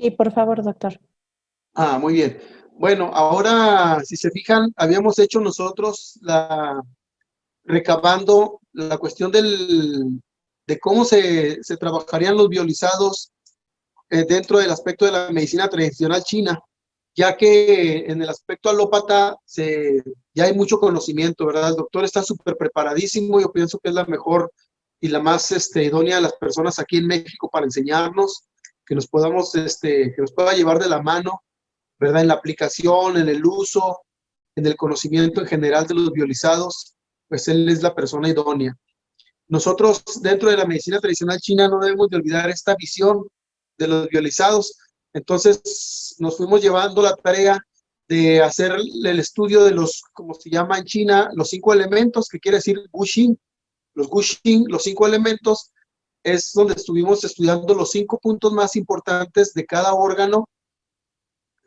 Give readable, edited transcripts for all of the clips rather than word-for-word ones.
Sí, por favor, doctor. Ah, muy bien. Bueno, ahora, si se fijan, habíamos hecho nosotros recabando la cuestión de cómo se trabajarían los biolizados dentro del aspecto de la medicina tradicional china, ya que en el aspecto alópata ya hay mucho conocimiento, ¿verdad? El doctor está súper preparadísimo, yo pienso que es la mejor y la más idónea de las personas aquí en México para enseñarnos, que nos pueda llevar de la mano, ¿verdad? En la aplicación, en el uso, en el conocimiento en general de los biolizados, pues él es la persona idónea. Nosotros, dentro de la medicina tradicional china, no debemos de olvidar esta visión de los biolizados. Entonces, nos fuimos llevando la tarea de hacer el estudio de los, como se llama en China, los 5 elementos, que quiere decir Wuxing. Los Wuxing, los 5 elementos, es donde estuvimos estudiando los 5 puntos más importantes de cada órgano,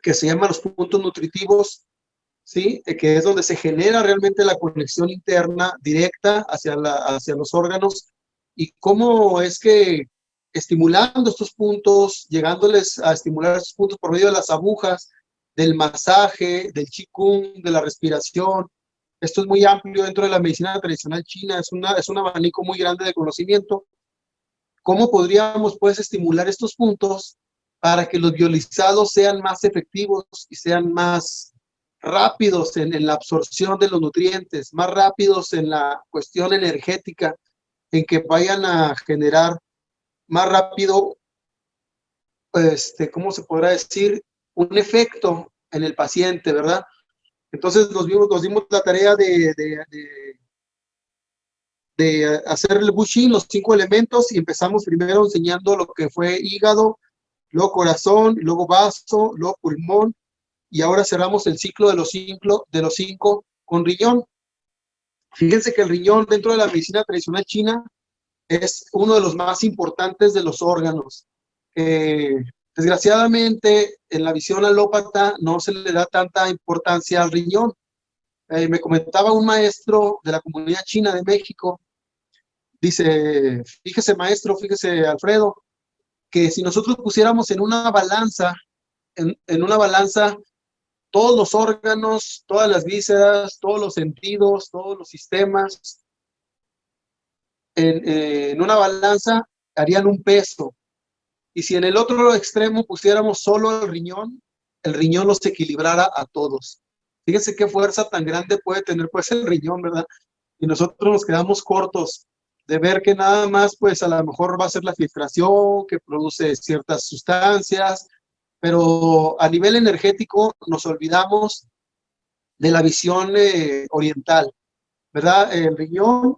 que se llaman los puntos nutritivos, ¿sí? Que es donde se genera realmente la conexión interna directa hacia los órganos, y cómo es que estimulando estos puntos, llegándoles a estimular estos puntos por medio de las agujas, del masaje, del qigong, de la respiración. Esto es muy amplio dentro de la medicina tradicional china, es un abanico muy grande de conocimiento. ¿Cómo podríamos pues estimular estos puntos para que los biolizados sean más efectivos y sean más rápidos en la absorción de los nutrientes, más rápidos en la cuestión energética, en que vayan a generar más rápido, ¿cómo se podrá decir? Un efecto en el paciente, ¿verdad? Entonces nos dimos la tarea de hacer el Bushin, los 5 elementos, y empezamos primero enseñando lo que fue hígado, luego corazón, luego vaso, luego pulmón, y ahora cerramos el ciclo de los cinco con riñón. Fíjense que el riñón dentro de la medicina tradicional china es uno de los más importantes de los órganos. Desgraciadamente, en la visión alópata no se le da tanta importancia al riñón. Me comentaba un maestro de la comunidad china de México, dice, fíjese maestro, fíjese Alfredo, que si nosotros pusiéramos en una balanza todos los órganos, todas las vísceras, todos los sentidos, todos los sistemas, en una balanza harían un peso. Y si en el otro extremo pusiéramos solo el riñón los equilibrara a todos. Fíjense qué fuerza tan grande puede tener pues el riñón, ¿verdad? Y nosotros nos quedamos cortos de ver que nada más pues a lo mejor va a ser la filtración que produce ciertas sustancias, pero a nivel energético nos olvidamos de la visión oriental, ¿verdad? El riñón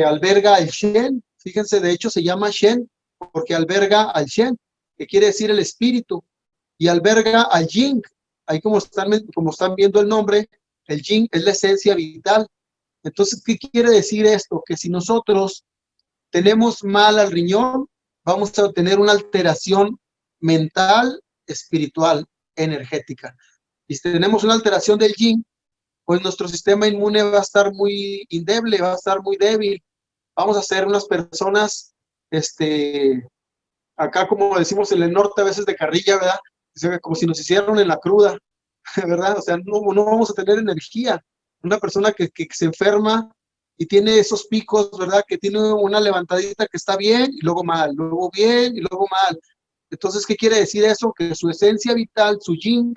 alberga el Shen, fíjense, de hecho se llama Shen porque alberga al Shen, que quiere decir el espíritu, y alberga al Yin. Ahí como están viendo el nombre, el Yin es la esencia vital. Entonces, ¿qué quiere decir esto? Que si nosotros tenemos mal al riñón, vamos a tener una alteración mental, espiritual, energética. Y si tenemos una alteración del Yin, pues nuestro sistema inmune va a estar muy endeble, va a estar muy débil. Vamos a ser unas personas, acá como decimos en el norte a veces de carrilla, ¿verdad? Como si nos hicieran en la cruda, ¿verdad? O sea, no vamos a tener energía. Una persona que se enferma y tiene esos picos, ¿verdad? Que tiene una levantadita que está bien y luego mal, luego bien y luego mal. Entonces, ¿qué quiere decir eso? Que su esencia vital, su yin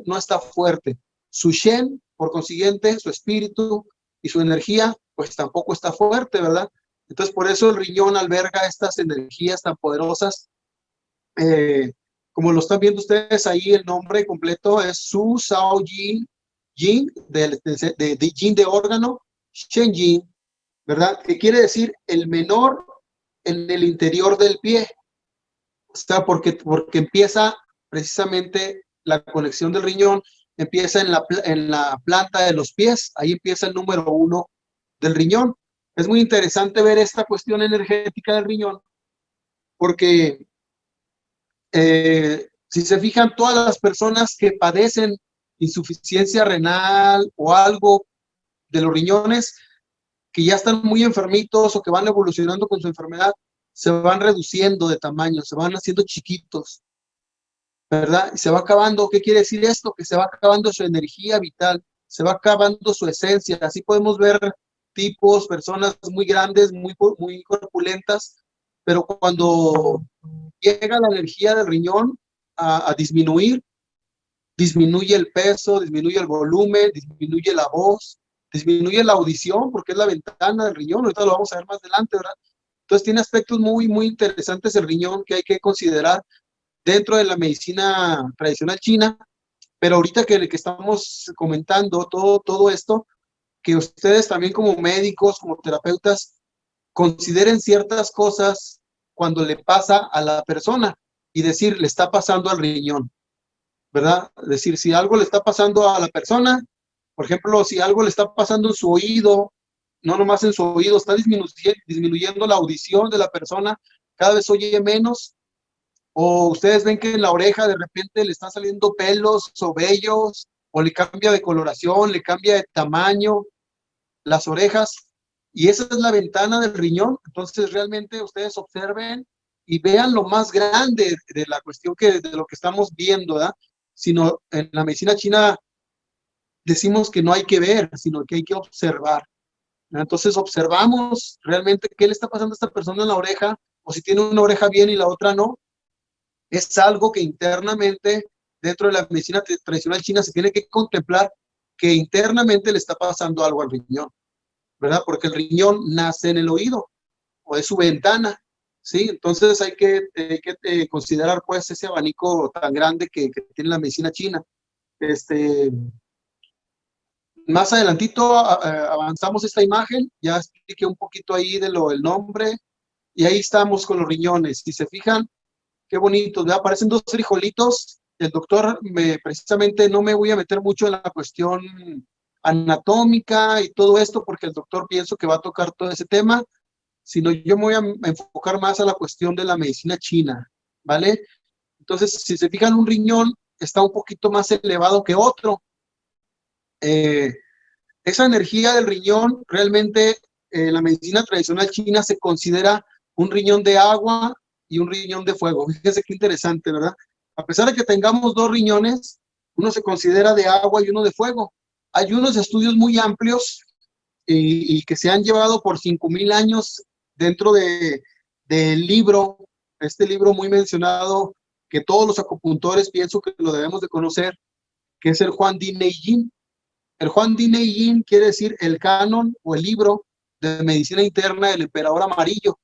no está fuerte. Su shen, por consiguiente, su espíritu y su energía, pues tampoco está fuerte, ¿verdad? Entonces, por eso el riñón alberga estas energías tan poderosas. Eh, Como lo están viendo ustedes ahí, el nombre completo es Su Sao Yin, Yin, de Yin de órgano, Shen Yin, ¿verdad? Que quiere decir el menor en el interior del pie. O sea, porque empieza precisamente la conexión del riñón, empieza en la planta de los pies, ahí empieza el número 1 del riñón. Es muy interesante ver esta cuestión energética del riñón, porque si se fijan, todas las personas que padecen insuficiencia renal o algo de los riñones, que ya están muy enfermitos o que van evolucionando con su enfermedad, se van reduciendo de tamaño, se van haciendo chiquitos. ¿verdad? Y se va acabando. ¿Qué quiere decir esto? Que se va acabando su energía vital, se va acabando su esencia. Así podemos ver tipos, personas muy grandes, muy corpulentas, pero cuando llega la energía del riñón a disminuir, disminuye el peso, disminuye el volumen, disminuye la voz, disminuye la audición, porque es la ventana del riñón. Ahorita lo vamos a ver más adelante, ¿verdad? Entonces tiene aspectos muy interesantes el riñón que hay que considerar dentro de la medicina tradicional china, pero ahorita que estamos comentando todo esto, que ustedes también como médicos, como terapeutas, consideren ciertas cosas cuando le pasa a la persona y decir, le está pasando al riñón, ¿verdad? Es decir, si algo le está pasando a la persona, por ejemplo, si algo le está pasando en su oído, no nomás en su oído, está disminuyendo la audición de la persona, cada vez oye menos, o ustedes ven que en la oreja de repente le están saliendo pelos o vellos, o le cambia de coloración, le cambia de tamaño las orejas, y esa es la ventana del riñón. Entonces realmente ustedes observen y vean lo más grande de la cuestión de lo que estamos viendo, ¿verdad? Sino en la medicina china decimos que no hay que ver, sino que hay que observar. Entonces observamos realmente qué le está pasando a esta persona en la oreja, o si tiene una oreja bien y la otra no. Es algo que internamente dentro de la medicina tradicional china se tiene que contemplar, que internamente le está pasando algo al riñón, ¿verdad? Porque el riñón nace en el oído o es su ventana, ¿sí? Entonces hay que considerar pues ese abanico tan grande que tiene la medicina china. Este, Más adelantito avanzamos esta imagen, ya expliqué un poquito ahí del nombre, y ahí estamos con los riñones. Si se fijan, qué bonitos, ¿verdad? Aparecen dos frijolitos. El doctor precisamente no me voy a meter mucho en la cuestión anatómica y todo esto, porque el doctor pienso que va a tocar todo ese tema, sino yo me voy a enfocar más a la cuestión de la medicina china, ¿vale? Entonces, si se fijan, un riñón está un poquito más elevado que otro. Eh, Esa energía del riñón, realmente la medicina tradicional china se considera un riñón de agua y un riñón de fuego. Fíjense qué interesante, ¿verdad? A pesar de que tengamos dos riñones, uno se considera de agua y uno de fuego. Hay unos estudios muy amplios y que se han llevado por 5,000 años dentro del libro, este libro muy mencionado, que todos los acupuntores pienso que lo debemos de conocer, que es el Huang Di Neijing. El Huang Di Neijing quiere decir el canon o el libro de medicina interna del emperador amarillo.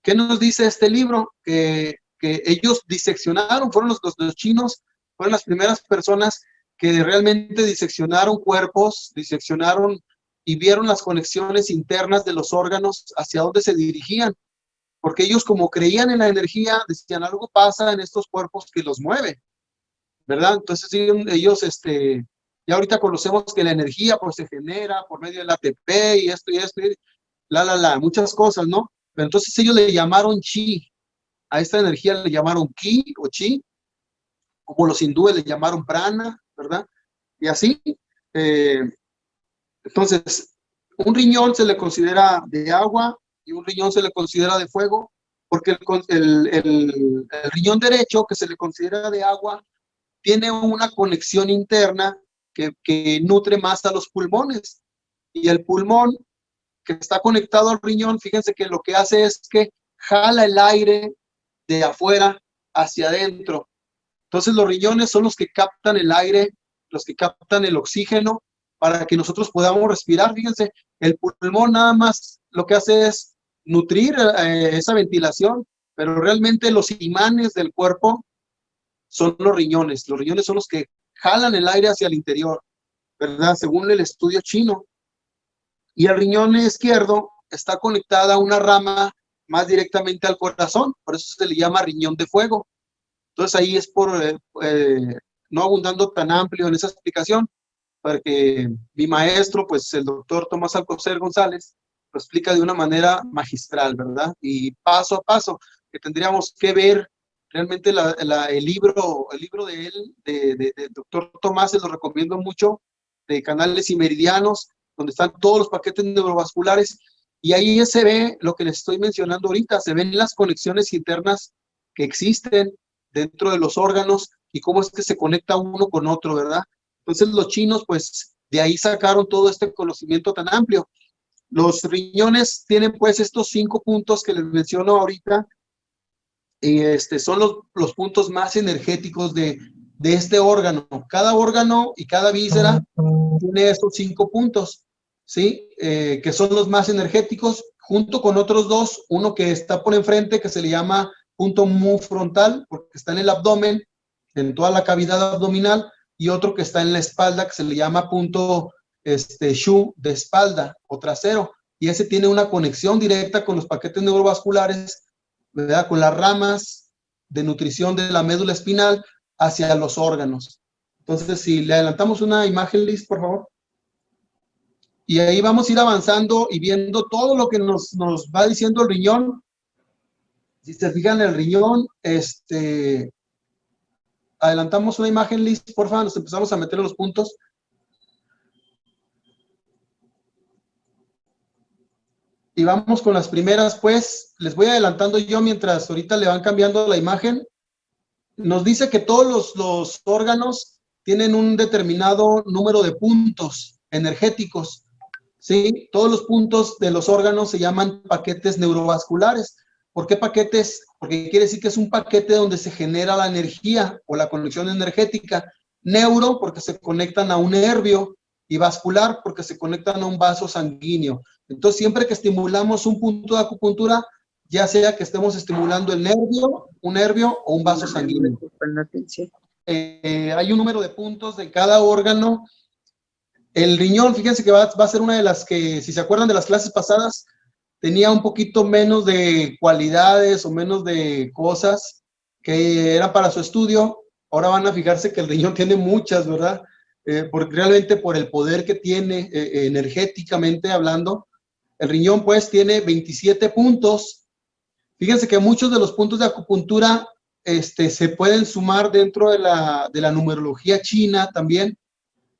¿Qué nos dice este libro? Que ellos diseccionaron, fueron los chinos, fueron las primeras personas que realmente diseccionaron cuerpos, diseccionaron y vieron las conexiones internas de los órganos hacia dónde se dirigían. Porque ellos, como creían en la energía, decían, algo pasa en estos cuerpos que los mueve, ¿verdad? Entonces ellos, ya ahorita conocemos que la energía pues se genera por medio del ATP y esto, y muchas cosas, ¿no? Pero entonces ellos le llamaron chi, a esta energía le llamaron ki o chi, como los hindúes le llamaron prana, ¿verdad? Y así, eh, entonces, un riñón se le considera de agua y un riñón se le considera de fuego, porque el riñón derecho, que se le considera de agua, tiene una conexión interna que nutre más a los pulmones. Y el pulmón que está conectado al riñón, fíjense que lo que hace es que jala el aire de afuera hacia adentro. Entonces los riñones son los que captan el aire, los que captan el oxígeno para que nosotros podamos respirar. Fíjense, el pulmón nada más lo que hace es nutrir esa ventilación, pero realmente los imanes del cuerpo son los riñones. Los riñones son los que jalan el aire hacia el interior, ¿verdad? Según el estudio chino. Y el riñón izquierdo está conectada a una rama más directamente al corazón, por eso se le llama riñón de fuego. Entonces ahí es por, no abundando tan amplio en esa explicación, porque mi maestro, pues el doctor Tomás Alcocer González, lo explica de una manera magistral, ¿verdad? Y paso a paso, que tendríamos que ver realmente el libro de él, del doctor Tomás, se lo recomiendo mucho, de Canales y Meridianos, donde están todos los paquetes neurovasculares, y ahí se ve lo que les estoy mencionando ahorita, se ven las conexiones internas que existen dentro de los órganos, y cómo es que se conecta uno con otro, ¿verdad? Entonces los chinos, pues, de ahí sacaron todo este conocimiento tan amplio. Los riñones tienen, pues, estos 5 puntos que les menciono ahorita, y son los puntos más energéticos de este órgano. Cada órgano y cada víscera tiene esos 5 puntos, ¿sí? Que son los más energéticos, junto con otros 2, uno que está por enfrente, que se le llama punto mu frontal, porque está en el abdomen, en toda la cavidad abdominal, y otro que está en la espalda, que se le llama punto shu de espalda o trasero, y ese tiene una conexión directa con los paquetes neurovasculares, ¿verdad? Con las ramas de nutrición de la médula espinal hacia los órganos. Entonces, si le adelantamos una imagen, Liz, por favor. Y ahí vamos a ir avanzando y viendo todo lo que nos va diciendo el riñón. Si se fijan en el riñón, adelantamos una imagen, Liz, por favor, nos empezamos a meter en los puntos. Y vamos con las primeras, pues, les voy adelantando yo mientras ahorita le van cambiando la imagen. Nos dice que todos los órganos tienen un determinado número de puntos energéticos, ¿sí? Todos los puntos de los órganos se llaman paquetes neurovasculares. ¿Por qué paquetes? Porque quiere decir que es un paquete donde se genera la energía o la conexión energética. Neuro, porque se conectan a un nervio, y vascular, porque se conectan a un vaso sanguíneo. Entonces, siempre que estimulamos un punto de acupuntura, ya sea que estemos estimulando el nervio, un nervio o un vaso sanguíneo. Hay un número de puntos de cada órgano. El riñón, fíjense que va a ser una de las que, si se acuerdan de las clases pasadas, tenía un poquito menos de cualidades o menos de cosas que eran para su estudio. Ahora van a fijarse que el riñón tiene muchas, ¿verdad? Porque realmente por el poder que tiene energéticamente hablando, el riñón pues tiene 27 puntos. Fíjense que muchos de los puntos de acupuntura se pueden sumar dentro de la numerología china también.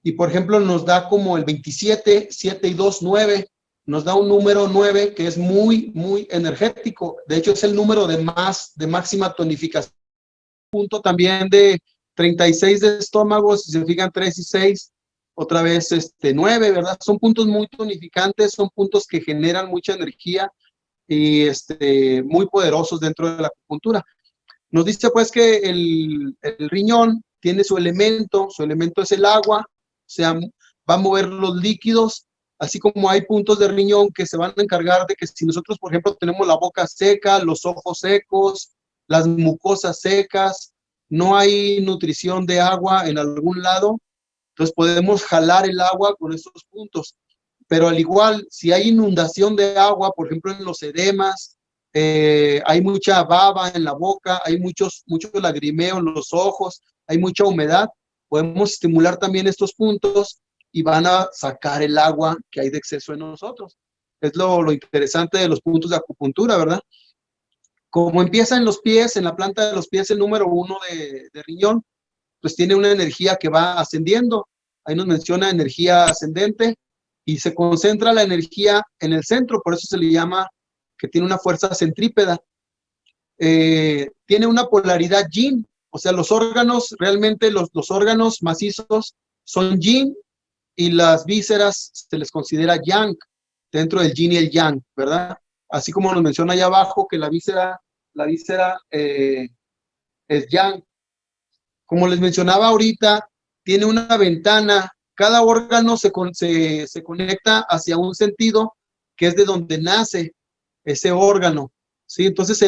Y por ejemplo nos da como el 27, 7 y 2, 9. Nos da un número 9 que es muy, muy energético. De hecho es el número de máxima tonificación. Punto también de 36 de estómago, si se fijan 3 y 6, otra vez 9, ¿verdad? Son puntos muy tonificantes, son puntos que generan mucha energía y muy poderosos dentro de la acupuntura. Nos dice pues que el riñón tiene su elemento es el agua, o sea, va a mover los líquidos, así como hay puntos de riñón que se van a encargar de que si nosotros, por ejemplo, tenemos la boca seca, los ojos secos, las mucosas secas, no hay nutrición de agua en algún lado, entonces podemos jalar el agua con estos puntos. Pero al igual, si hay inundación de agua, por ejemplo, en los edemas, hay mucha baba en la boca, hay mucho lagrimeo en los ojos, hay mucha humedad, podemos estimular también estos puntos y van a sacar el agua que hay de exceso en nosotros. Es lo interesante de los puntos de acupuntura, ¿verdad? Como empieza en los pies, en la planta de los pies, el número 1 de riñón, pues tiene una energía que va ascendiendo. Ahí nos menciona energía ascendente y se concentra la energía en el centro, por eso se le llama que tiene una fuerza centrípeta. Tiene una polaridad yin, o sea, los órganos, realmente los órganos macizos son yin y las vísceras se les considera yang, dentro del yin y el yang, ¿verdad? Así como nos menciona allá abajo que la víscera es yang. Como les mencionaba ahorita, tiene una ventana, cada órgano se conecta hacia un sentido que es de donde nace ese órgano, ¿sí? Entonces,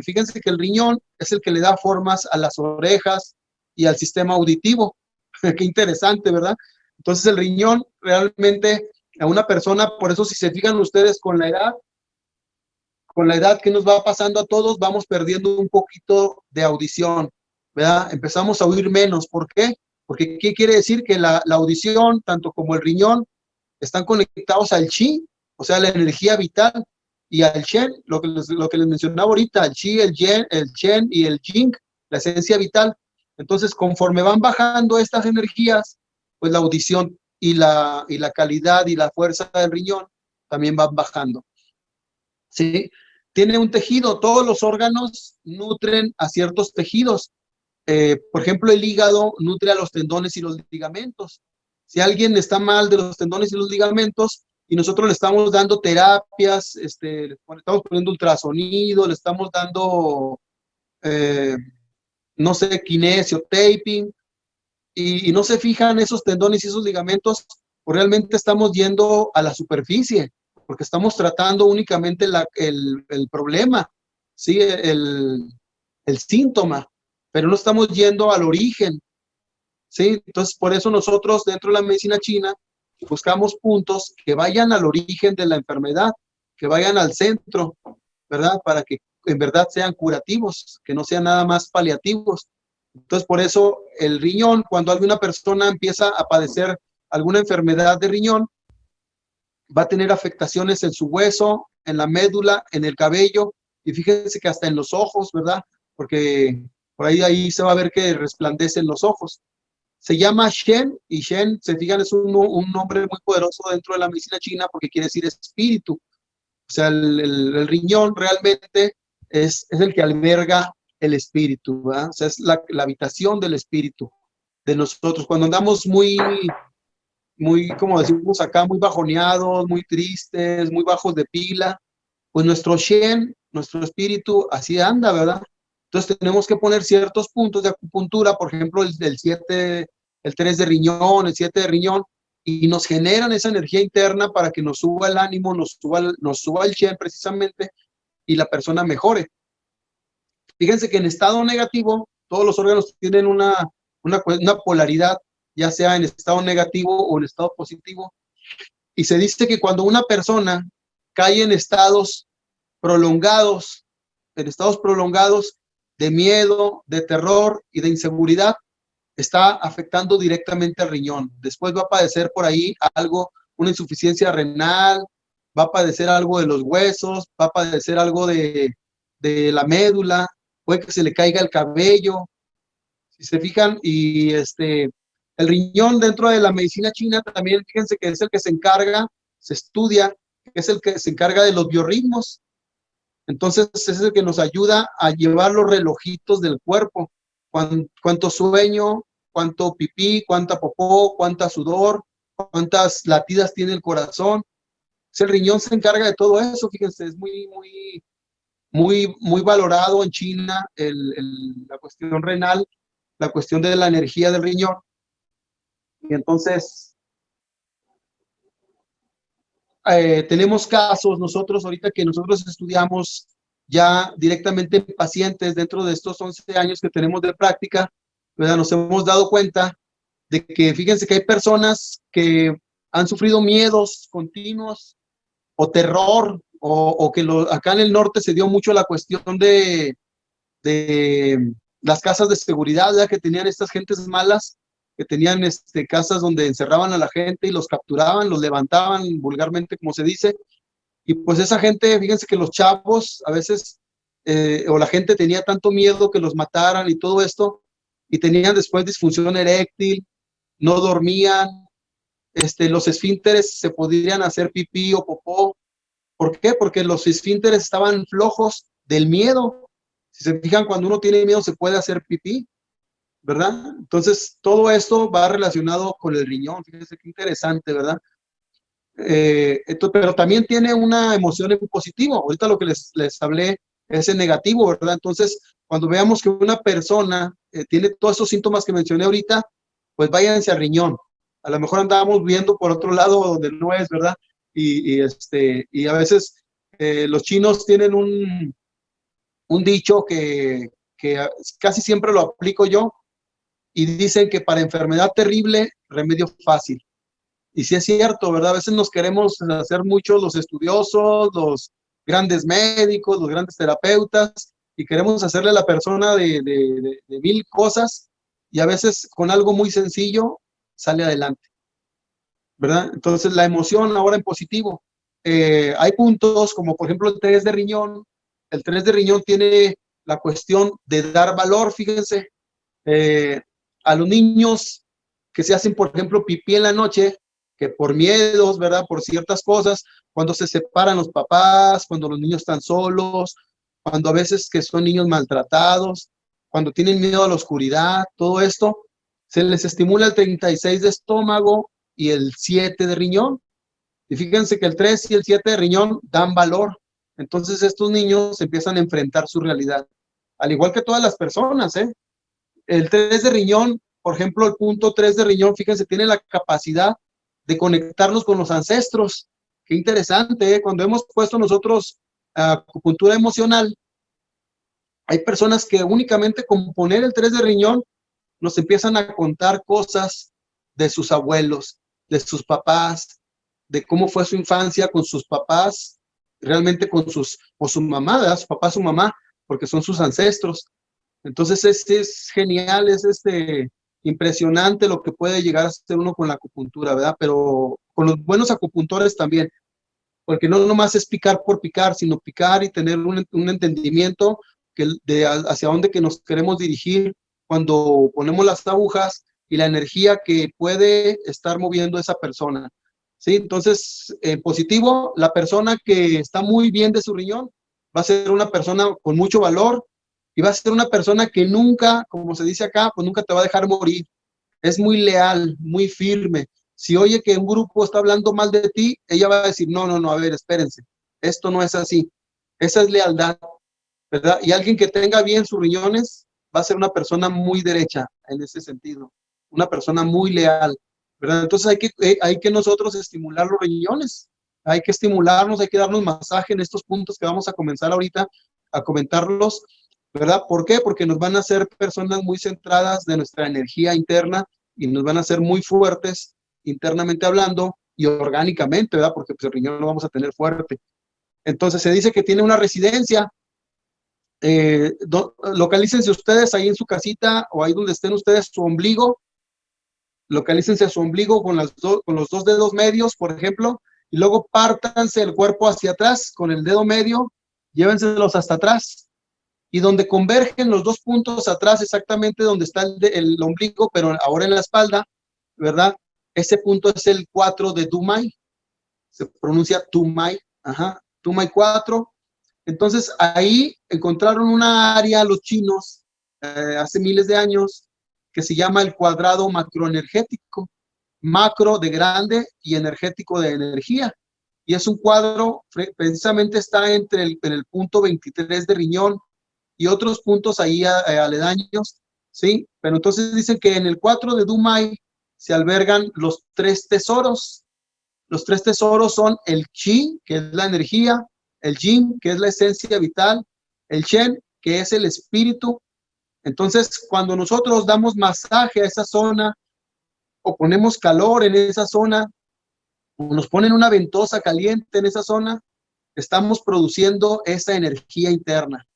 fíjense que el riñón es el que le da formas a las orejas y al sistema auditivo. Qué interesante, ¿verdad? Entonces, el riñón realmente a una persona, por eso si se fijan ustedes con la edad que nos va pasando a todos, vamos perdiendo un poquito de audición, ¿verdad? Empezamos a oír menos. ¿Por qué? Porque ¿qué quiere decir? Que la audición, tanto como el riñón, están conectados al chi, o sea, la energía vital, y al shen, lo que les mencionaba ahorita, el chi, el shen y el jing, la esencia vital. Entonces, conforme van bajando estas energías, pues la audición y la calidad y la fuerza del riñón también van bajando. ¿Sí? Tiene un tejido, todos los órganos nutren a ciertos tejidos. Por ejemplo, el hígado nutre a los tendones y los ligamentos. Si alguien está mal de los tendones y los ligamentos y nosotros le estamos dando terapias, le estamos poniendo ultrasonido, le estamos dando, eh, no sé, kinesio, taping, y no se fijan esos tendones y esos ligamentos, pues realmente estamos yendo a la superficie, porque estamos tratando únicamente el problema, ¿sí? El síntoma, pero no estamos yendo al origen, ¿sí? Entonces, por eso nosotros dentro de la medicina china buscamos puntos que vayan al origen de la enfermedad, que vayan al centro, ¿verdad? Para que en verdad sean curativos, que no sean nada más paliativos. Entonces, por eso el riñón, cuando alguna persona empieza a padecer alguna enfermedad de riñón, va a tener afectaciones en su hueso, en la médula, en el cabello, y fíjense que hasta en los ojos, ¿verdad? Porque por ahí se va a ver que resplandecen los ojos. Se llama Shen, y Shen, se fijan, es un nombre muy poderoso dentro de la medicina china porque quiere decir espíritu. O sea, el riñón realmente es el que alberga el espíritu, ¿verdad? O sea, es la habitación del espíritu de nosotros. Cuando andamos muy, como decimos acá, muy bajoneados, muy tristes, muy bajos de pila, pues nuestro Shen, nuestro espíritu, así anda, ¿verdad? Entonces tenemos que poner ciertos puntos de acupuntura, por ejemplo, el 7, el 3 de riñón, el 7 de riñón, y nos generan esa energía interna para que nos suba el ánimo, nos suba el Shen precisamente, y la persona mejore. Fíjense que en estado negativo, todos los órganos tienen una polaridad, ya sea en estado negativo o en estado positivo, y se dice que cuando una persona cae prolongados, en estados prolongados de miedo, de terror y de inseguridad, está afectando directamente al riñón. Después va a padecer por ahí algo, una insuficiencia renal, va a padecer algo de los huesos, va a padecer algo de la médula, puede que se le caiga el cabello, si se fijan, y el riñón dentro de la medicina china también, fíjense que es el que se encarga, se estudia, es el que se encarga de los biorritmos. Entonces es el que nos ayuda a llevar los relojitos del cuerpo, cuánto sueño, cuánto pipí, cuánta popó, cuánta sudor, cuántas latidas tiene el corazón. El riñón se encarga de todo eso, fíjense, es muy valorado en China la cuestión renal, la cuestión de la energía del riñón. Y entonces, tenemos casos nosotros ahorita que nosotros estudiamos ya directamente en pacientes dentro de estos 11 años que tenemos de práctica, ¿verdad? Nos hemos dado cuenta de que fíjense que hay personas que han sufrido miedos continuos o terror o que acá en el norte se dio mucho la cuestión de las casas de seguridad, ¿verdad? Que tenían estas gentes malas, que tenían casas donde encerraban a la gente y los capturaban, los levantaban vulgarmente, como se dice, y pues esa gente, fíjense que los chavos a veces, o la gente tenía tanto miedo que los mataran y todo esto, y tenían después disfunción eréctil, no dormían, los esfínteres se podrían hacer pipí o popó. ¿Por qué? Porque los esfínteres estaban flojos del miedo. Si se fijan, cuando uno tiene miedo se puede hacer pipí, ¿verdad? Entonces, todo esto va relacionado con el riñón. Fíjense qué interesante, ¿verdad? Pero también tiene una emoción en positivo. Ahorita lo que les hablé es en negativo, ¿verdad? Entonces, cuando veamos que una persona tiene todos esos síntomas que mencioné ahorita, pues váyanse al riñón. A lo mejor andamos viendo por otro lado donde no es, ¿verdad? Y a veces los chinos tienen un dicho que casi siempre lo aplico yo y dicen que para enfermedad terrible, remedio fácil. Y sí es cierto, ¿verdad? A veces nos queremos hacer mucho los estudiosos, los grandes médicos, los grandes terapeutas, y queremos hacerle a la persona de mil cosas, y a veces con algo muy sencillo sale adelante, ¿verdad? Entonces la emoción ahora en positivo. Hay puntos como por ejemplo el 3 de riñón. El 3 de riñón tiene la cuestión de dar valor, fíjense, a los niños que se hacen, por ejemplo, pipí en la noche, que por miedos, ¿verdad? Por ciertas cosas, cuando se separan los papás, cuando los niños están solos, cuando a veces que son niños maltratados, cuando tienen miedo a la oscuridad, todo esto, se les estimula el 36 de estómago y el 7 de riñón. Y fíjense que el 3 y el 7 de riñón dan valor. Entonces estos niños empiezan a enfrentar su realidad, al igual que todas las personas, ¿eh? El 3 de riñón, por ejemplo, el punto 3 de riñón, fíjense, tiene la capacidad de conectarnos con los ancestros. Qué interesante, ¿eh? Cuando hemos puesto nosotros acupuntura emocional, hay personas que únicamente con poner el 3 de riñón nos empiezan a contar cosas de sus abuelos, de sus papás, de cómo fue su infancia con sus papás, realmente con sus, o su mamá, ¿verdad? Su papá, su mamá, porque son sus ancestros. Entonces es genial, es impresionante lo que puede llegar a hacer uno con la acupuntura, ¿verdad? Pero con los buenos acupuntores también, porque no nomás es picar por picar, sino picar y tener un entendimiento de hacia dónde que nos queremos dirigir cuando ponemos las agujas y la energía que puede estar moviendo esa persona. ¿Sí? Entonces, positivo, la persona que está muy bien de su riñón va a ser una persona con mucho valor y va a ser una persona que nunca, como se dice acá, pues nunca te va a dejar morir. Es muy leal, muy firme. Si oye que un grupo está hablando mal de ti, ella va a decir, no, no, no, a ver, espérense, esto no es así. Esa es lealtad, ¿verdad? Y alguien que tenga bien sus riñones va a ser una persona muy derecha en ese sentido, una persona muy leal, ¿verdad? Entonces hay que nosotros estimular los riñones, hay que estimularnos, hay que darnos masaje en estos puntos que vamos a comenzar ahorita a comentarlos, ¿verdad? ¿Por qué? Porque nos van a hacer personas muy centradas de nuestra energía interna y nos van a hacer muy fuertes internamente hablando y orgánicamente, ¿verdad? Porque pues, el riñón lo vamos a tener fuerte. Entonces se dice que tiene una residencia. Localícense ustedes ahí en su casita o ahí donde estén ustedes su ombligo, localícense su ombligo con los dos dedos medios, por ejemplo, y luego pártanse el cuerpo hacia atrás con el dedo medio, llévenselos hasta atrás y donde convergen los dos puntos atrás, exactamente donde está el ombligo, pero ahora en la espalda, ¿verdad? Ese punto es el 4 de Dumai, se pronuncia Tumai, ajá, Tumai 4. Entonces ahí encontraron una área los chinos hace miles de años que se llama el cuadrado macroenergético, macro de grande y energético de energía. Y es un cuadro, precisamente está entre en el punto 23 de riñón y otros puntos ahí aledaños, ¿sí? Pero entonces dicen que en el 4 de Dumai se albergan los tres tesoros. Los tres tesoros son el Qi, que es la energía, el Yin, que es la esencia vital, el Shen, que es el espíritu. Entonces, cuando nosotros damos masaje a esa zona o ponemos calor en esa zona o nos ponen una ventosa caliente en esa zona, estamos produciendo esa energía interna,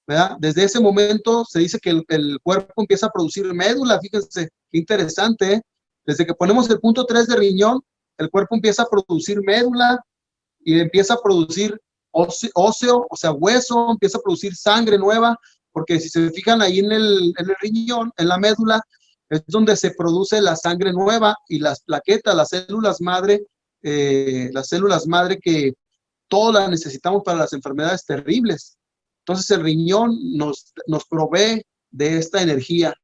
¿verdad? Desde ese momento se dice que el cuerpo empieza a producir médula, fíjense, qué interesante, ¿eh? Desde que ponemos el punto 3 de riñón, el cuerpo empieza a producir médula y empieza a producir óseo, o sea, hueso, empieza a producir sangre nueva, porque si se fijan ahí en el riñón, en la médula, es donde se produce la sangre nueva y las plaquetas, las células madre que todas las necesitamos para las enfermedades terribles. Entonces el riñón nos provee de esta energía.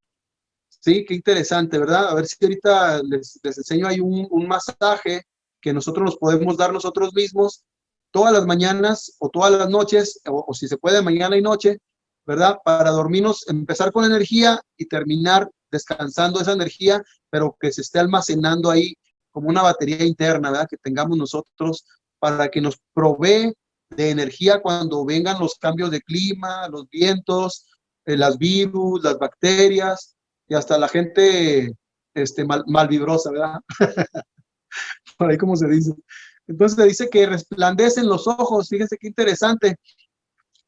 Sí, qué interesante, ¿verdad? A ver si ahorita les enseño ahí un masaje que nosotros nos podemos dar nosotros mismos todas las mañanas o todas las noches, o si se puede mañana y noche, ¿verdad? Para dormirnos, empezar con energía y terminar descansando esa energía, pero que se esté almacenando ahí como una batería interna, ¿verdad? Que tengamos nosotros para que nos provee de energía cuando vengan los cambios de clima, los vientos, las virus, las bacterias y hasta la gente malvibrosa, ¿verdad? Por ahí como se dice. Entonces se dice que resplandecen los ojos, fíjense qué interesante.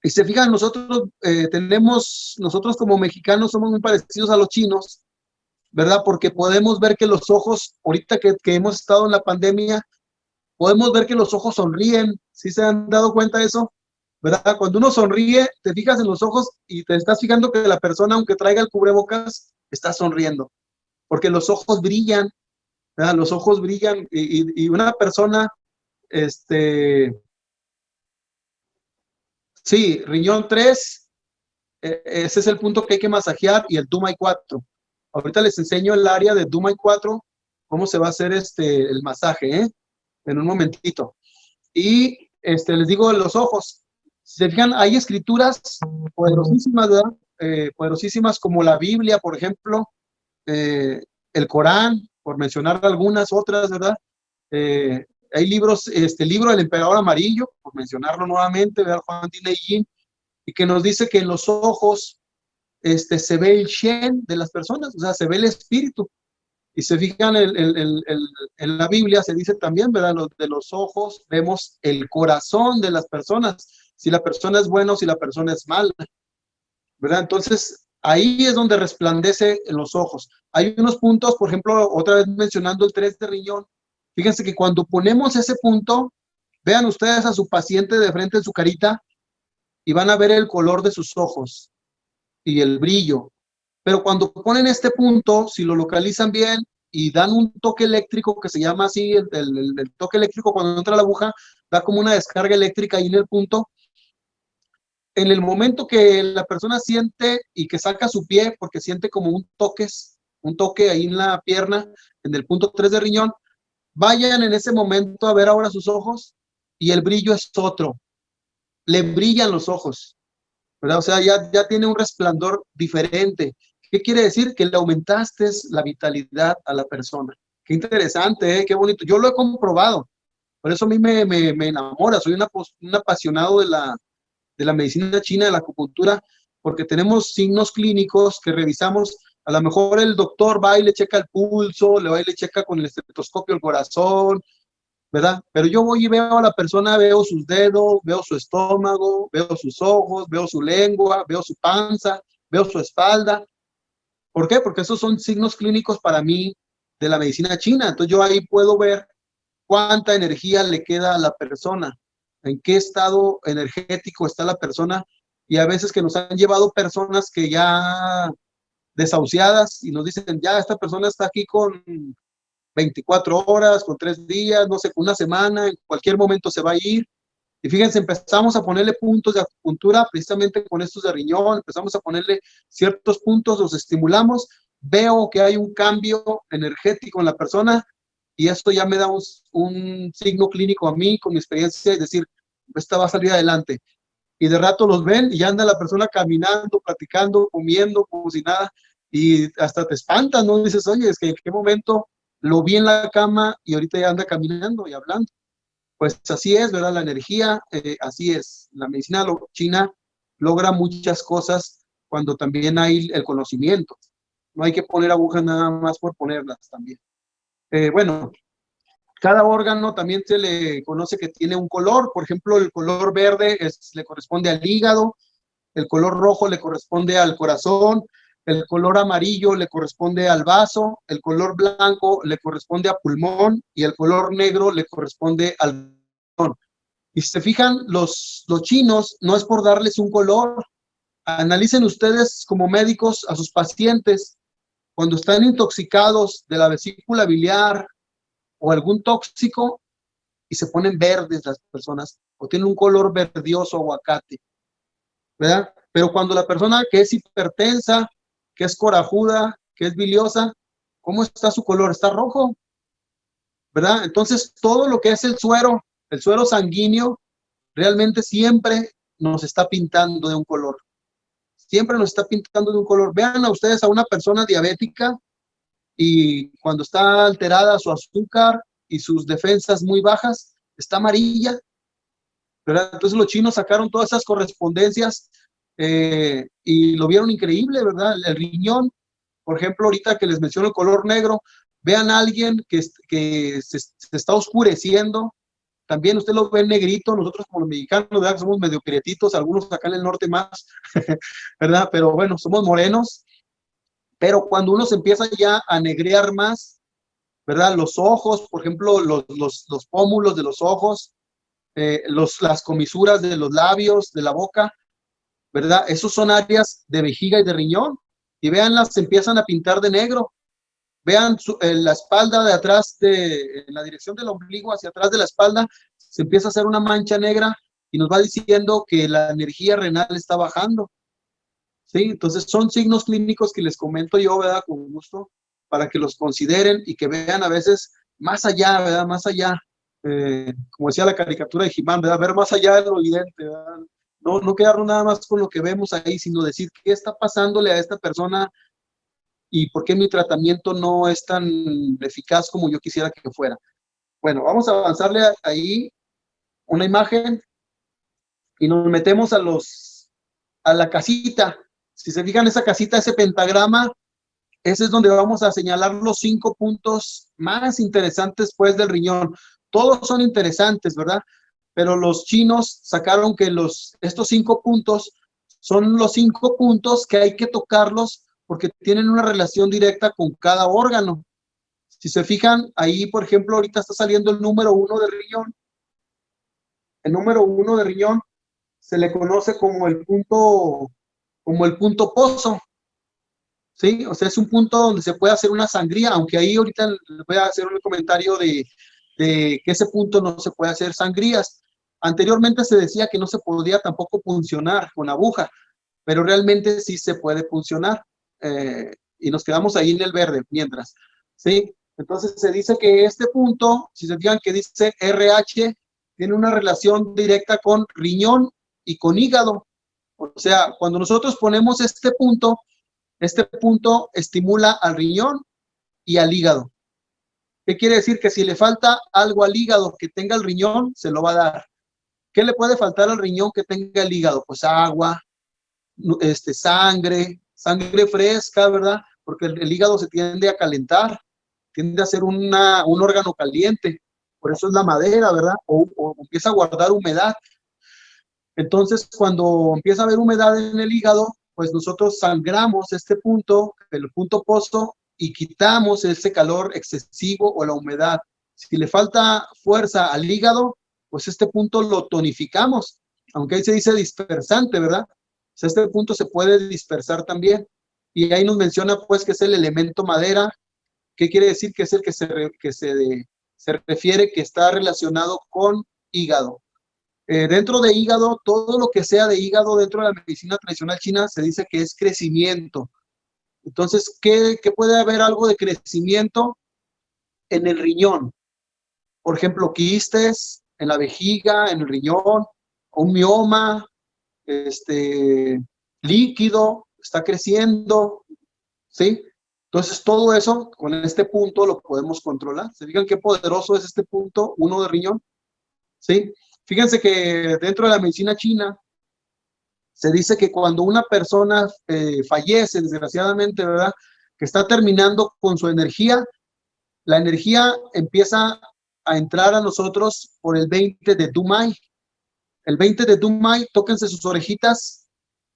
Y se fijan, nosotros como mexicanos somos muy parecidos a los chinos, ¿verdad? Porque podemos ver que los ojos, ahorita que hemos estado en la pandemia, podemos ver que los ojos sonríen, ¿sí se han dado cuenta de eso? ¿Verdad? Cuando uno sonríe, te fijas en los ojos y te estás fijando que la persona, aunque traiga el cubrebocas, está sonriendo, porque los ojos brillan, ¿verdad? Los ojos brillan y una persona, este, sí, riñón 3 ese es el punto que hay que masajear y el Dumai 4. Ahorita les enseño el área de Dumai 4, cómo se va a hacer el masaje, en un momentito. Y les digo los ojos. Si se fijan, hay escrituras poderosísimas, ¿verdad? Poderosísimas como la Biblia, por ejemplo, el Corán, por mencionar algunas otras, ¿verdad? Hay libros, libro del Emperador Amarillo, por mencionarlo nuevamente, ¿verdad? Juan Dinei, y que nos dice que en los ojos se ve el Shen de las personas, o sea, se ve el espíritu. Y se fijan en la Biblia, se dice también, ¿verdad? De los ojos vemos el corazón de las personas, si la persona es buena o si la persona es mala, ¿verdad? Entonces, ahí es donde resplandece en los ojos. Hay unos puntos, por ejemplo, otra vez mencionando el 3 de riñón, fíjense que cuando ponemos ese punto, vean ustedes a su paciente de frente en su carita y van a ver el color de sus ojos y el brillo. Pero cuando ponen este punto, si lo localizan bien y dan un toque eléctrico que se llama así, el toque eléctrico cuando entra la aguja, da como una descarga eléctrica ahí en el punto. En el momento que la persona siente y que saca su pie, porque siente como un toque ahí en la pierna, en el punto 3 de riñón, vayan en ese momento a ver ahora sus ojos y el brillo es otro. Le brillan los ojos, ¿verdad? O sea, ya tiene un resplandor diferente. ¿Qué quiere decir? Que le aumentaste la vitalidad a la persona. Qué interesante, ¿eh? Qué bonito. Yo lo he comprobado. Por eso a mí me enamora. Soy un apasionado de la medicina china, de la acupuntura, porque tenemos signos clínicos que revisamos. A lo mejor el doctor va y le checa el pulso, le va y le checa con el estetoscopio el corazón, ¿verdad? Pero yo voy y veo a la persona, veo sus dedos, veo su estómago, veo sus ojos, veo su lengua, veo su panza, veo su espalda. ¿Por qué? Porque esos son signos clínicos para mí de la medicina china. Entonces yo ahí puedo ver cuánta energía le queda a la persona, en qué estado energético está la persona, y a veces que nos han llevado personas que ya desahuciadas y nos dicen, ya esta persona está aquí con 24 horas, con 3 días, no sé, una semana, en cualquier momento se va a ir. Y fíjense, empezamos a ponerle puntos de acupuntura precisamente con estos de riñón, empezamos a ponerle ciertos puntos, los estimulamos, veo que hay un cambio energético en la persona y esto ya me da un signo clínico a mí con mi experiencia, es decir, esta va a salir adelante. Y de rato los ven y ya anda la persona caminando, platicando, comiendo, como si nada, y hasta te espantas, ¿no? Dices, oye, es que en qué momento lo vi en la cama y ahorita ya anda caminando y hablando. Pues así es, ¿verdad? La energía, así es. La medicina china logra muchas cosas cuando también hay el conocimiento. No hay que poner agujas nada más por ponerlas también. Bueno, cada órgano también se le conoce que tiene un color. Por ejemplo, el color verde le corresponde al hígado, el color rojo le corresponde al corazón, el color amarillo le corresponde al vaso, el color blanco le corresponde a pulmón y el color negro le corresponde al pulmón. Y si se fijan, los chinos no es por darles un color. Analicen ustedes como médicos a sus pacientes cuando están intoxicados de la vesícula biliar o algún tóxico y se ponen verdes las personas o tienen un color verdioso aguacate, ¿verdad? Pero cuando la persona que es hipertensa, que es corajuda, que es biliosa, ¿cómo está su color? Está rojo, ¿verdad? Entonces, todo lo que es el suero sanguíneo, realmente siempre nos está pintando de un color. Siempre nos está pintando de un color. Vean a ustedes a una persona diabética y cuando está alterada su azúcar y sus defensas muy bajas, está amarilla, ¿verdad? Entonces los chinos sacaron todas esas correspondencias y lo vieron increíble, ¿verdad? El riñón, por ejemplo, ahorita que les menciono el color negro, vean a alguien que se está oscureciendo, también usted lo ve negrito, nosotros como los mexicanos, ¿verdad? Que somos medio prietitos, algunos acá en el norte más, ¿verdad? Pero bueno, somos morenos, pero cuando uno se empieza ya a negrear más, ¿verdad? Los ojos, por ejemplo, los pómulos de los ojos, las comisuras de los labios, de la boca, ¿verdad? Esos son áreas de vejiga y de riñón. Y veanlas, se empiezan a pintar de negro. Vean la espalda de atrás, en la dirección del ombligo hacia atrás de la espalda, se empieza a hacer una mancha negra y nos va diciendo que la energía renal está bajando. ¿sí? Entonces son signos clínicos que les comento yo, ¿verdad? Con gusto, para que los consideren y que vean a veces más allá, ¿verdad? Más allá, como decía la caricatura de He-Man, ¿verdad? Ver más allá de lo evidente, ¿verdad? No, no quedarnos nada más con lo que vemos ahí, sino decir qué está pasándole a esta persona y por qué mi tratamiento no es tan eficaz como yo quisiera que fuera. Bueno, vamos a avanzarle ahí una imagen y nos metemos a la casita. Si se fijan, esa casita, ese pentagrama, ese es donde vamos a señalar los 5 puntos más interesantes, pues, del riñón. Todos son interesantes, ¿verdad? Pero los chinos sacaron que estos 5 puntos son los 5 puntos que hay que tocarlos porque tienen una relación directa con cada órgano. Si se fijan, ahí, por ejemplo, ahorita está saliendo el número 1 de riñón. El número 1 de riñón se le conoce como el punto pozo, ¿sí? O sea, es un punto donde se puede hacer una sangría, aunque ahí ahorita les voy a hacer un comentario de que ese punto no se puede hacer sangrías. Anteriormente se decía que no se podía tampoco puncionar con aguja, pero realmente sí se puede puncionar. Y nos quedamos ahí en el verde mientras, ¿sí? Entonces se dice que este punto, si se fijan que dice RH, tiene una relación directa con riñón y con hígado. O sea, cuando nosotros ponemos este punto estimula al riñón y al hígado. ¿Qué quiere decir? Que si le falta algo al hígado que tenga el riñón, se lo va a dar. ¿Qué le puede faltar al riñón que tenga el hígado? Pues agua, sangre fresca, ¿verdad? Porque el hígado se tiende a calentar, tiende a ser un órgano caliente. Por eso es la madera, ¿verdad? O empieza a guardar humedad. Entonces, cuando empieza a haber humedad en el hígado, pues nosotros sangramos este punto, el punto pozo, y quitamos ese calor excesivo o la humedad. Si le falta fuerza al hígado, pues este punto lo tonificamos, aunque ahí se dice dispersante, ¿verdad? O sea, este punto se puede dispersar también. Y ahí nos menciona, pues, que es el elemento madera. ¿Qué quiere decir? Que es el que se refiere que está relacionado con hígado. Dentro de hígado, todo lo que sea de hígado dentro de la medicina tradicional china se dice que es crecimiento. Entonces, ¿qué puede haber algo de crecimiento en el riñón? Por ejemplo, quistes en la vejiga, en el riñón, un mioma, líquido, está creciendo, ¿sí? Entonces, todo eso con este punto lo podemos controlar. ¿Se fijan qué poderoso es este punto 1 de riñón? ¿Sí? Fíjense que dentro de la medicina china se dice que cuando una persona fallece, desgraciadamente, ¿verdad? Que está terminando con su energía, la energía empieza a entrar a nosotros por el 20 de Dumai. El 20 de Dumai, tóquense sus orejitas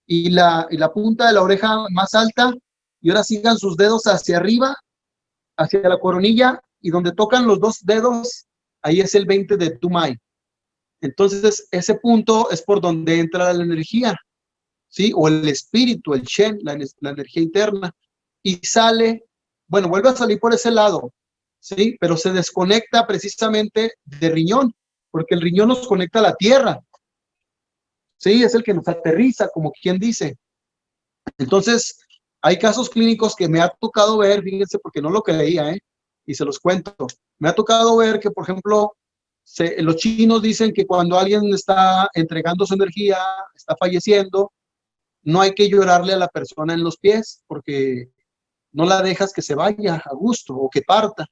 y la punta de la oreja más alta, y ahora sigan sus dedos hacia arriba, hacia la coronilla, y donde tocan los 2 dedos, ahí es el 20 de Dumai. Entonces, ese punto es por donde entra la energía, ¿sí? O el espíritu, el Shen, la energía interna, y sale, bueno, vuelve a salir por ese lado, ¿sí? Pero se desconecta precisamente de riñón, porque el riñón nos conecta a la tierra, ¿sí? Es el que nos aterriza, como quien dice. Entonces, hay casos clínicos que me ha tocado ver, fíjense, porque no lo creía, ¿eh? Y se los cuento. Me ha tocado ver que, por ejemplo, los chinos dicen que cuando alguien está entregando su energía, está falleciendo, no hay que llorarle a la persona en los pies porque no la dejas que se vaya a gusto o que parta.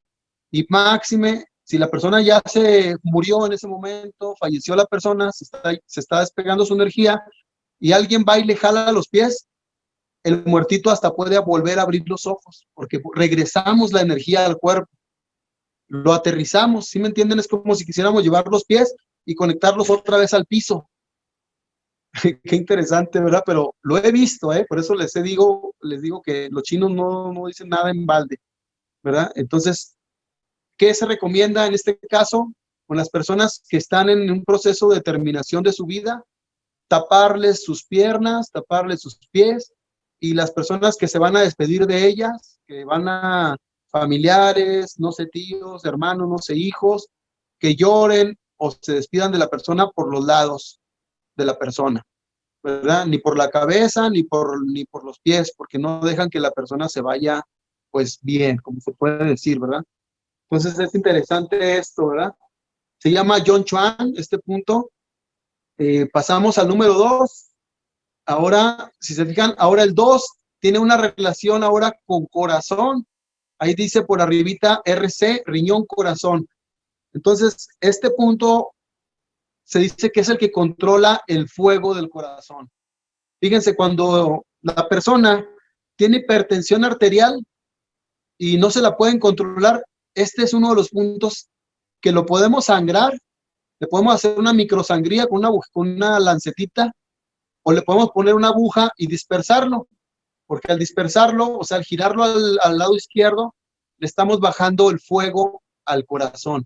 Y máxime, si la persona ya se murió en ese momento, falleció la persona, se está despegando su energía y alguien va y le jala los pies, el muertito hasta puede volver a abrir los ojos porque regresamos la energía al cuerpo, lo aterrizamos, ¿sí me entienden? Es como si quisiéramos llevar los pies y conectarlos otra vez al piso. Qué interesante, ¿verdad? Pero lo he visto, ¿eh? Por eso les digo que los chinos no dicen nada en balde, ¿verdad? Entonces, ¿qué se recomienda en este caso con las personas que están en un proceso de terminación de su vida? Taparles sus piernas, taparles sus pies, y las personas que se van a despedir de ellas, que van a familiares, no sé, tíos, hermanos, no sé, hijos, que lloren o se despidan de la persona por los lados de la persona. ¿verdad? Ni por la cabeza, ni por los pies, porque no dejan que la persona se vaya, pues, bien, como se puede decir, ¿verdad? Entonces es interesante esto, ¿verdad? Se llama John Chuan, este punto. Pasamos al número 2. Ahora, si se fijan, ahora el 2 tiene una relación ahora con corazón. Ahí dice por arribita RC, riñón, corazón. Entonces, este punto se dice que es el que controla el fuego del corazón. Fíjense, cuando la persona tiene hipertensión arterial y no se la pueden controlar, este es uno de los puntos que lo podemos sangrar, le podemos hacer una microsangría con una lancetita, o le podemos poner una aguja y dispersarlo, porque al dispersarlo, o sea, al girarlo al lado izquierdo, le estamos bajando el fuego al corazón,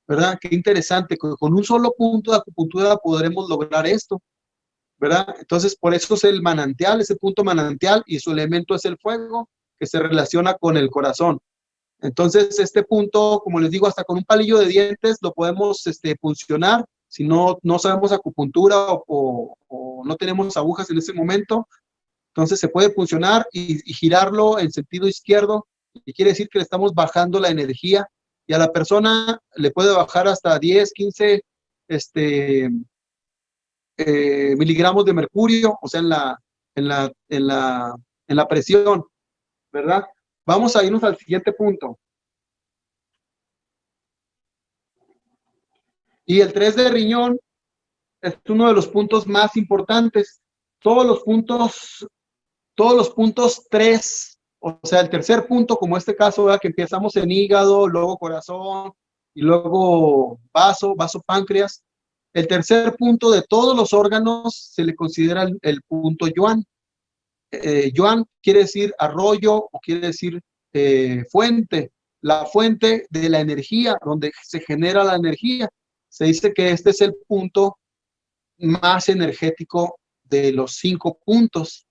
¿verdad? Qué interesante, con un solo punto de acupuntura podremos lograr esto, ¿verdad? Entonces, por eso es el manantial, ese punto manantial, y su elemento es el fuego, que se relaciona con el corazón. Entonces, este punto, como les digo, hasta con un palillo de dientes lo podemos funcionar. Si no sabemos acupuntura o no tenemos agujas en ese momento, entonces se puede funcionar y girarlo en sentido izquierdo, y quiere decir que le estamos bajando la energía, y a la persona le puede bajar hasta 10, 15 miligramos de mercurio, o sea, en la presión, ¿verdad? Vamos a irnos al siguiente punto. Y el 3 de riñón es uno de los puntos más importantes. Todos los puntos 3, o sea, el tercer punto, como este caso, ¿verdad? Que empezamos en hígado, luego corazón y luego vaso páncreas. El tercer punto de todos los órganos se le considera el punto Yuan. Yuan quiere decir arroyo o quiere decir fuente, la fuente de la energía, donde se genera la energía. Se dice que este es el punto más energético de los 5 puntos,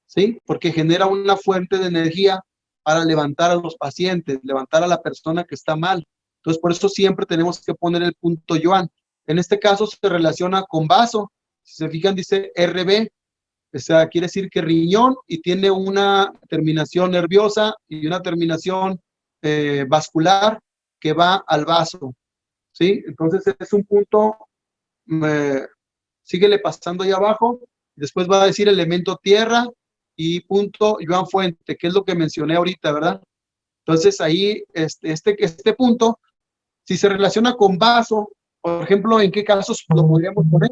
¿sí? Porque genera una fuente de energía para levantar a los pacientes, levantar a la persona que está mal. Entonces, por eso siempre tenemos que poner el punto Yuan. En este caso se relaciona con vaso. Si se fijan, dice RB, o sea, quiere decir que riñón, y tiene una terminación nerviosa y una terminación vascular que va al vaso, ¿sí? Entonces es un punto, eh, síguele pasando ahí abajo, después va a decir elemento tierra y punto Yuan Fuente, que es lo que mencioné ahorita, ¿verdad? Entonces ahí, este punto, si se relaciona con vaso, por ejemplo, ¿en qué casos lo podríamos poner?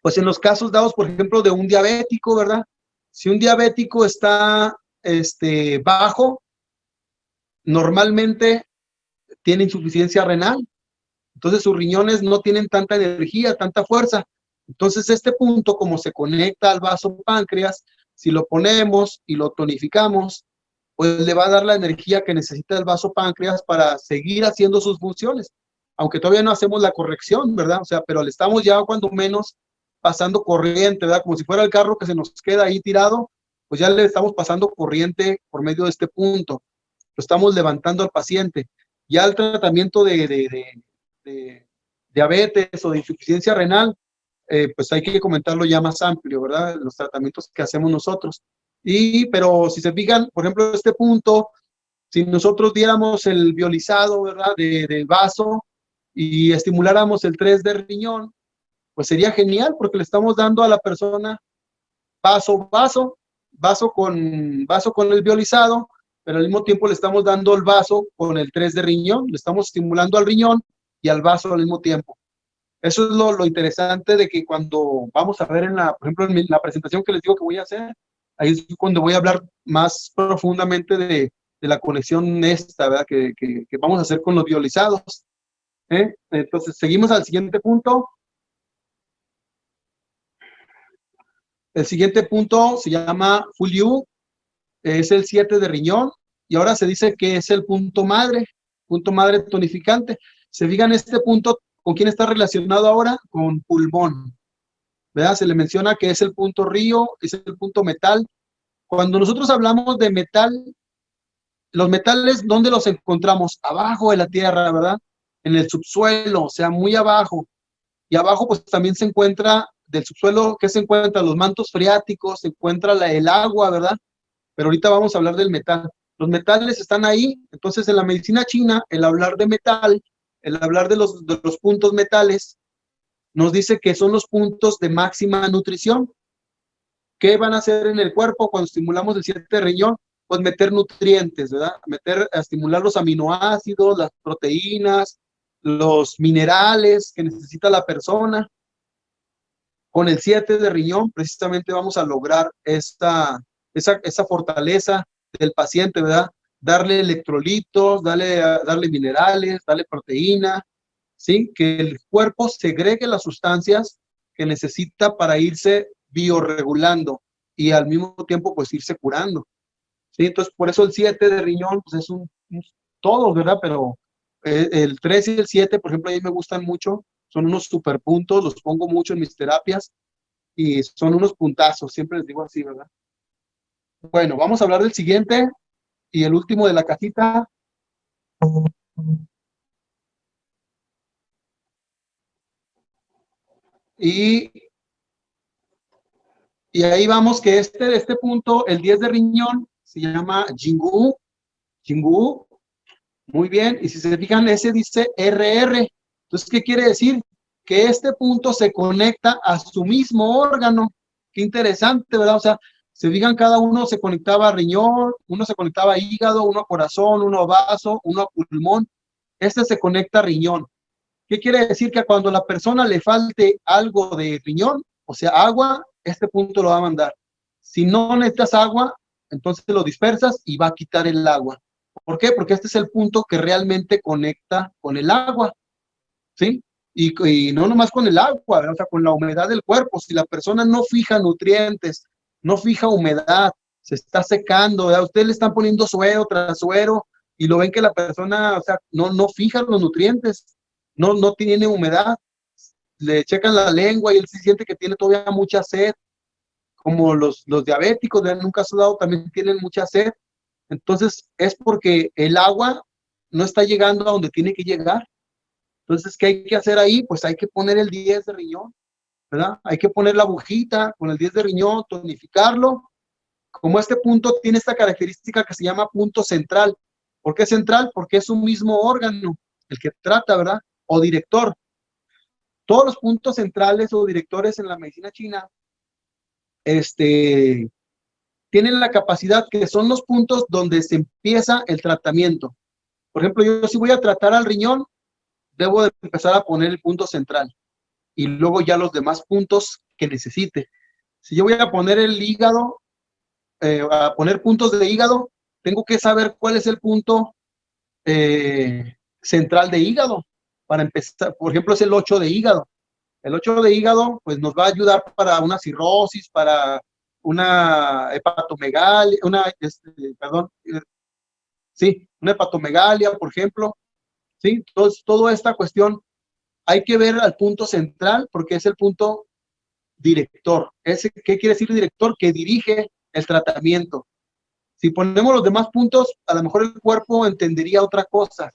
Pues en los casos dados, por ejemplo, de un diabético, ¿verdad? Si un diabético está bajo, normalmente tiene insuficiencia renal, entonces sus riñones no tienen tanta energía, tanta fuerza. Entonces este punto, como se conecta al vaso páncreas, si lo ponemos y lo tonificamos, pues le va a dar la energía que necesita el vaso páncreas para seguir haciendo sus funciones, aunque todavía no hacemos la corrección, ¿verdad? O sea, pero le estamos ya cuando menos pasando corriente, ¿verdad? Como si fuera el carro que se nos queda ahí tirado, pues ya le estamos pasando corriente por medio de este punto. Lo estamos levantando al paciente. Ya el tratamiento de diabetes o de insuficiencia renal, pues hay que comentarlo ya más amplio, ¿verdad? Los tratamientos que hacemos nosotros. Pero si se fijan, por ejemplo, este punto, si nosotros diéramos el violizado, ¿verdad? Del vaso y estimuláramos el 3 de riñón, pues sería genial, porque le estamos dando a la persona vaso con el violizado, pero al mismo tiempo le estamos dando el vaso con el 3 de riñón, le estamos estimulando al riñón y al vaso al mismo tiempo. Eso es lo interesante de que cuando vamos a ver por ejemplo, en la presentación que les digo que voy a hacer, ahí es cuando voy a hablar más profundamente de la conexión esta, ¿verdad? Que vamos a hacer con los violizados. Entonces, seguimos al siguiente punto. El siguiente punto se llama Full You, es el 7 de riñón, y ahora se dice que es el punto madre tonificante. Se fijan este punto, ¿con quién está relacionado ahora? Con pulmón, ¿verdad? Se le menciona que es el punto río, es el punto metal. Cuando nosotros hablamos de metal, los metales, ¿dónde los encontramos? Abajo de la tierra, ¿verdad? En el subsuelo, o sea, muy abajo. Y abajo, pues también se encuentra del subsuelo, ¿qué se encuentra? Los mantos freáticos, se encuentra el agua, ¿verdad? Pero ahorita vamos a hablar del metal. Los metales están ahí, entonces en la medicina china, el hablar de metal, el hablar de los puntos metales, nos dice que son los puntos de máxima nutrición. ¿Qué van a hacer en el cuerpo cuando estimulamos el 7 de riñón? Pues meter nutrientes, ¿verdad? A estimular los aminoácidos, las proteínas, los minerales que necesita la persona. Con el 7 de riñón, precisamente vamos a lograr esa fortaleza del paciente, ¿verdad? Darle electrolitos, darle minerales, darle proteína, ¿sí? Que el cuerpo segregue las sustancias que necesita para irse bioregulando y al mismo tiempo pues irse curando, ¿sí? Entonces por eso el 7 de riñón pues es todo, ¿verdad? Pero el 3 y el 7, por ejemplo, a mí me gustan mucho, son unos super puntos, los pongo mucho en mis terapias y son unos puntazos, siempre les digo así, ¿verdad? Bueno, vamos a hablar del siguiente y el último de la cajita. Y Y ahí vamos que este punto, el 10 de riñón, se llama Jingu. Jingu, muy bien. Y si se fijan, ese dice RR. Entonces, ¿qué quiere decir? Que este punto se conecta a su mismo órgano. Qué interesante, ¿verdad? O sea, se fijan, cada uno se conectaba a riñón, uno se conectaba a hígado, uno a corazón, uno a vaso, uno a pulmón. Este se conecta a riñón. ¿Qué quiere decir? Que cuando a la persona le falte algo de riñón, o sea, agua, este punto lo va a mandar. Si no necesitas agua, entonces lo dispersas y va a quitar el agua. ¿Por qué? Porque este es el punto que realmente conecta con el agua, ¿sí? Y no nomás con el agua, o sea, con la humedad del cuerpo. Si la persona no fija nutrientes, no fija humedad, se está secando, ¿verdad? Ustedes le están poniendo suero tras suero y lo ven que la persona, o sea, no fija los nutrientes, no tiene humedad, le checan la lengua y él se siente que tiene todavía mucha sed, como los diabéticos, en un caso dado, también tienen mucha sed. Entonces, es porque el agua no está llegando a donde tiene que llegar. Entonces, ¿qué hay que hacer ahí? Pues hay que poner el 10 de riñón, ¿verdad? Hay que poner la agujita con el 10 de riñón, tonificarlo. Como este punto tiene esta característica que se llama punto central. ¿Por qué central? Porque es un mismo órgano, el que trata, ¿verdad? O director. Todos los puntos centrales o directores en la medicina china, tienen la capacidad que son los puntos donde se empieza el tratamiento. Por ejemplo, yo si voy a tratar al riñón, debo de empezar a poner el punto central y luego ya los demás puntos que necesite. Si yo voy a poner el hígado, a poner puntos de hígado, tengo que saber cuál es el punto central de hígado. Para empezar, por ejemplo, es el 8 de hígado. El 8 de hígado, pues nos va a ayudar para una cirrosis, para una hepatomegalia, perdón, sí, una hepatomegalia, por ejemplo, sí. Entonces, toda esta cuestión hay que ver al punto central porque es el punto director. ¿Qué quiere decir director? Que dirige el tratamiento. Si ponemos los demás puntos, a lo mejor el cuerpo entendería otra cosa,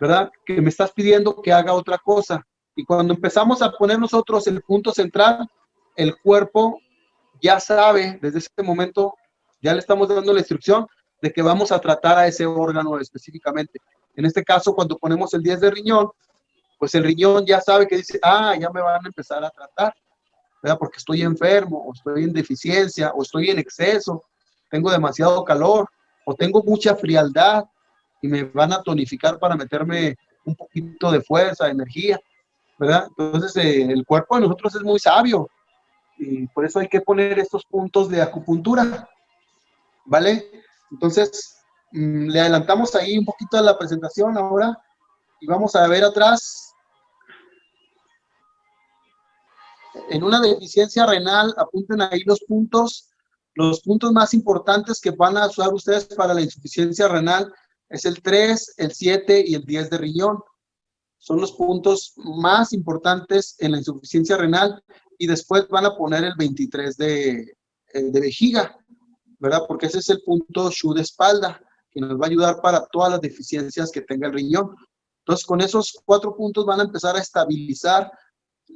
¿verdad? Que me estás pidiendo que haga otra cosa. Y cuando empezamos a poner nosotros el punto central, el cuerpo ya sabe, desde ese momento, ya le estamos dando la instrucción de que vamos a tratar a ese órgano específicamente. En este caso, cuando ponemos el 10 de riñón, pues el riñón ya sabe que dice, ya me van a empezar a tratar, ¿verdad? Porque estoy enfermo, o estoy en deficiencia, o estoy en exceso, tengo demasiado calor, o tengo mucha frialdad, y me van a tonificar para meterme un poquito de fuerza, de energía, ¿verdad? Entonces, el cuerpo de nosotros es muy sabio, y por eso hay que poner estos puntos de acupuntura, ¿vale? Entonces, le adelantamos ahí un poquito a la presentación ahora, y vamos a ver atrás. En una deficiencia renal, apunten ahí los puntos más importantes que van a usar ustedes para la insuficiencia renal es el 3, el 7 y el 10 de riñón. Son los puntos más importantes en la insuficiencia renal y después van a poner el 23 de vejiga, ¿verdad? Porque ese es el punto Shu de espalda, que nos va a ayudar para todas las deficiencias que tenga el riñón. Entonces, con esos 4 puntos van a empezar a estabilizar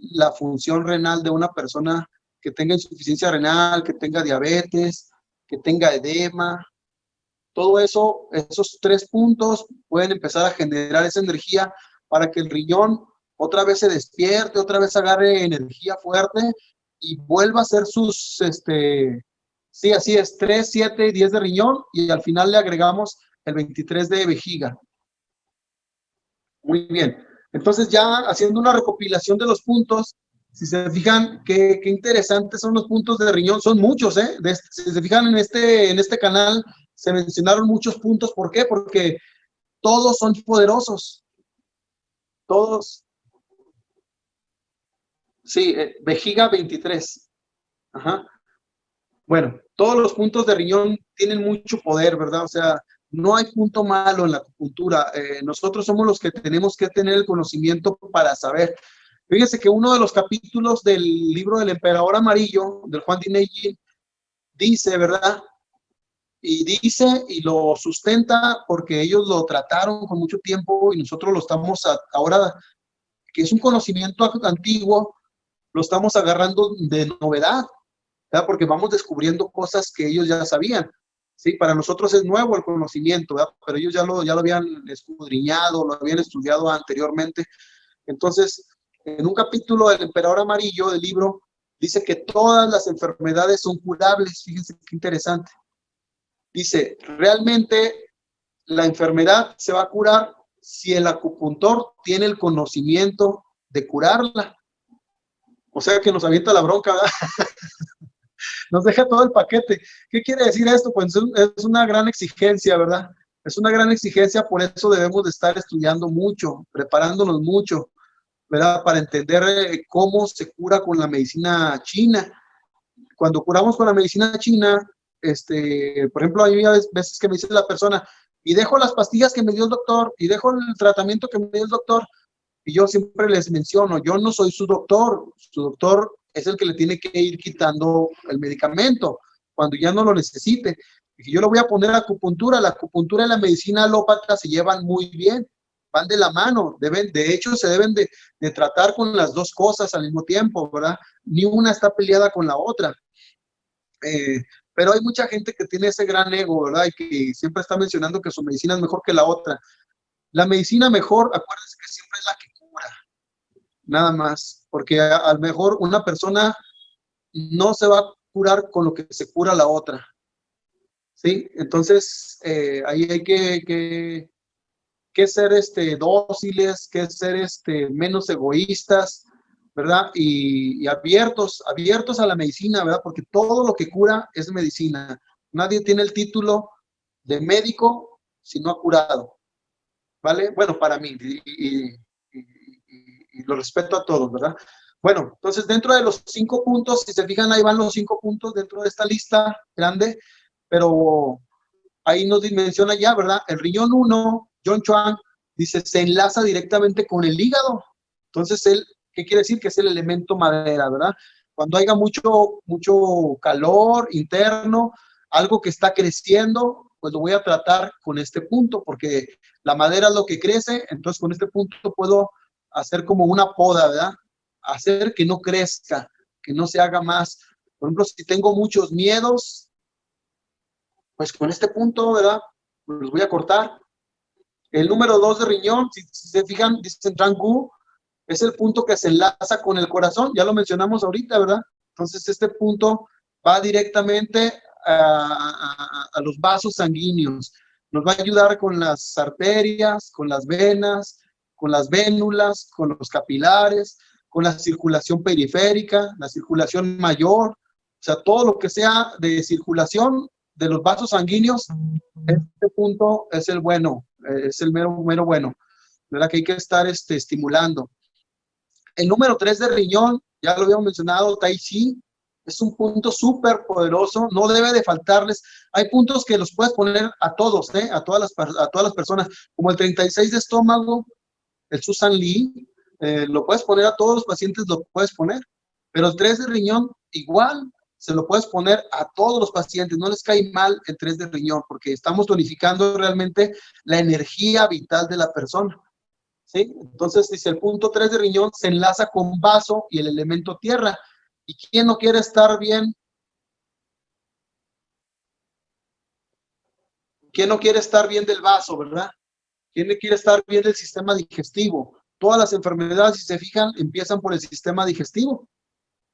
la función renal de una persona que tenga insuficiencia renal, que tenga diabetes, que tenga edema. Todo eso, esos 3 puntos pueden empezar a generar esa energía para que el riñón otra vez se despierte, otra vez agarre energía fuerte y vuelva a hacer sus, sí, así es, 3, 7 y 10 de riñón, y al final le agregamos el 23 de vejiga. Muy bien. Entonces, ya haciendo una recopilación de los puntos, si se fijan, qué interesantes son los puntos de riñón. Son muchos, ¿eh? Si se fijan en este canal, se mencionaron muchos puntos. ¿Por qué? Porque todos son poderosos. Todos. Sí, vejiga 23. Ajá. Bueno, todos los puntos de riñón tienen mucho poder, ¿verdad? O sea, no hay punto malo en la acupuntura. Nosotros somos los que tenemos que tener el conocimiento para saber. Fíjense que uno de los capítulos del libro del Emperador Amarillo, del Juan Diney, dice, ¿verdad? Y dice y lo sustenta porque ellos lo trataron con mucho tiempo y nosotros lo estamos ahora, que es un conocimiento antiguo, lo estamos agarrando de novedad, ¿verdad? Porque vamos descubriendo cosas que ellos ya sabían. Sí, para nosotros es nuevo el conocimiento, ¿verdad? Pero ellos ya lo habían escudriñado, lo habían estudiado anteriormente. Entonces, en un capítulo del Emperador Amarillo del libro, dice que todas las enfermedades son curables. Fíjense qué interesante. Dice, realmente la enfermedad se va a curar si el acupuntor tiene el conocimiento de curarla. O sea que nos avienta la bronca, ¿verdad? Nos deja todo el paquete. ¿Qué quiere decir esto? Pues es una gran exigencia, ¿verdad? Es una gran exigencia, por eso debemos de estar estudiando mucho, preparándonos mucho, ¿verdad? Para entender cómo se cura con la medicina china. Cuando curamos con la medicina china, por ejemplo, hay veces que me dice la persona, y dejo las pastillas que me dio el doctor, y dejo el tratamiento que me dio el doctor, y yo siempre les menciono, yo no soy su doctor es el que le tiene que ir quitando el medicamento cuando ya no lo necesite. Y yo le voy a poner acupuntura, la acupuntura y la medicina alópata se llevan muy bien, van de la mano, de hecho se deben de tratar con las dos cosas al mismo tiempo, ¿verdad? Ni una está peleada con la otra. Eh, pero hay mucha gente que tiene ese gran ego, ¿verdad? Y que siempre está mencionando que su medicina es mejor que la otra. La medicina mejor, acuérdense que siempre es la que cura, nada más, porque a lo mejor una persona no se va a curar con lo que se cura la otra, ¿sí? Entonces, ahí hay que ser dóciles, que ser menos egoístas, ¿verdad? Y abiertos a la medicina, ¿verdad? Porque todo lo que cura es medicina. Nadie tiene el título de médico si no ha curado, ¿vale? Bueno, para mí, y lo respeto a todos, ¿verdad? Bueno, entonces dentro de los 5 puntos, si se fijan, ahí van los 5 puntos dentro de esta lista grande, pero ahí nos menciona ya, ¿verdad? El riñón 1, John Chuan, dice, se enlaza directamente con el hígado. Entonces, ¿qué quiere decir? Que es el elemento madera, ¿verdad? Cuando haya mucho calor interno, algo que está creciendo, pues lo voy a tratar con este punto, porque la madera es lo que crece, entonces con este punto puedo hacer como una poda, ¿verdad? Hacer que no crezca, que no se haga más. Por ejemplo, si tengo muchos miedos, pues con este punto, ¿verdad? Pues los voy a cortar. El número 2 de riñón, si se fijan, dice Rangu, es el punto que se enlaza con el corazón, ya lo mencionamos ahorita, ¿verdad? Entonces este punto va directamente a los vasos sanguíneos. Nos va a ayudar con las arterias, con las venas, con las vénulas, con los capilares, con la circulación periférica, la circulación mayor, o sea, todo lo que sea de circulación de los vasos sanguíneos, este punto es el bueno, es el mero bueno, ¿verdad? Que hay que estar estimulando. El número 3 de riñón, ya lo habíamos mencionado, Tai Chi, es un punto súper poderoso, no debe de faltarles. Hay puntos que los puedes poner a todos, a todas las personas, como el 36 de estómago, el Susan Lee, lo puedes poner a todos los pacientes, lo puedes poner, pero el 3 de riñón, igual, se lo puedes poner a todos los pacientes, no les cae mal el 3 de riñón, porque estamos tonificando realmente la energía vital de la persona. ¿sí? Entonces dice el punto 3 de riñón se enlaza con vaso y el elemento tierra. ¿Y quién no quiere estar bien? ¿Quién no quiere estar bien del vaso, verdad? ¿Quién no quiere estar bien del sistema digestivo? Todas las enfermedades, si se fijan, empiezan por el sistema digestivo.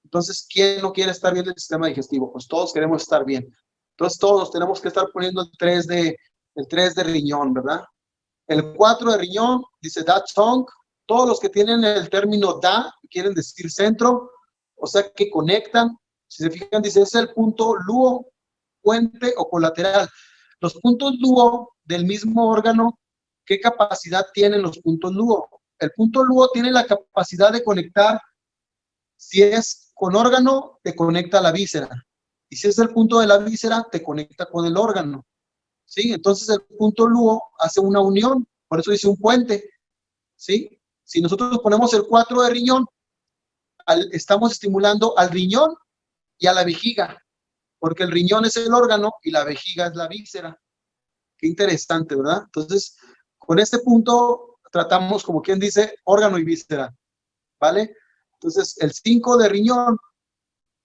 Entonces, ¿quién no quiere estar bien del sistema digestivo? Pues todos queremos estar bien. Entonces, todos tenemos que estar poniendo el 3 de riñón, ¿verdad? El 4 de riñón dice da tongue. Todos los que tienen el término da quieren decir centro, o sea que conectan. Si se fijan, dice es el punto luo, puente o colateral. Los puntos luo del mismo órgano, ¿qué capacidad tienen los puntos luo? El punto luo tiene la capacidad de conectar, si es con órgano, te conecta a la víscera. Y si es el punto de la víscera, te conecta con el órgano. ¿Sí? Entonces el punto luo hace una unión, por eso dice un puente, ¿sí? Si nosotros ponemos el 4 de riñón, estamos estimulando al riñón y a la vejiga, porque el riñón es el órgano y la vejiga es la víscera. Qué interesante, ¿verdad? Entonces, con este punto tratamos, como quien dice, órgano y víscera, ¿vale? Entonces, el 5 de riñón,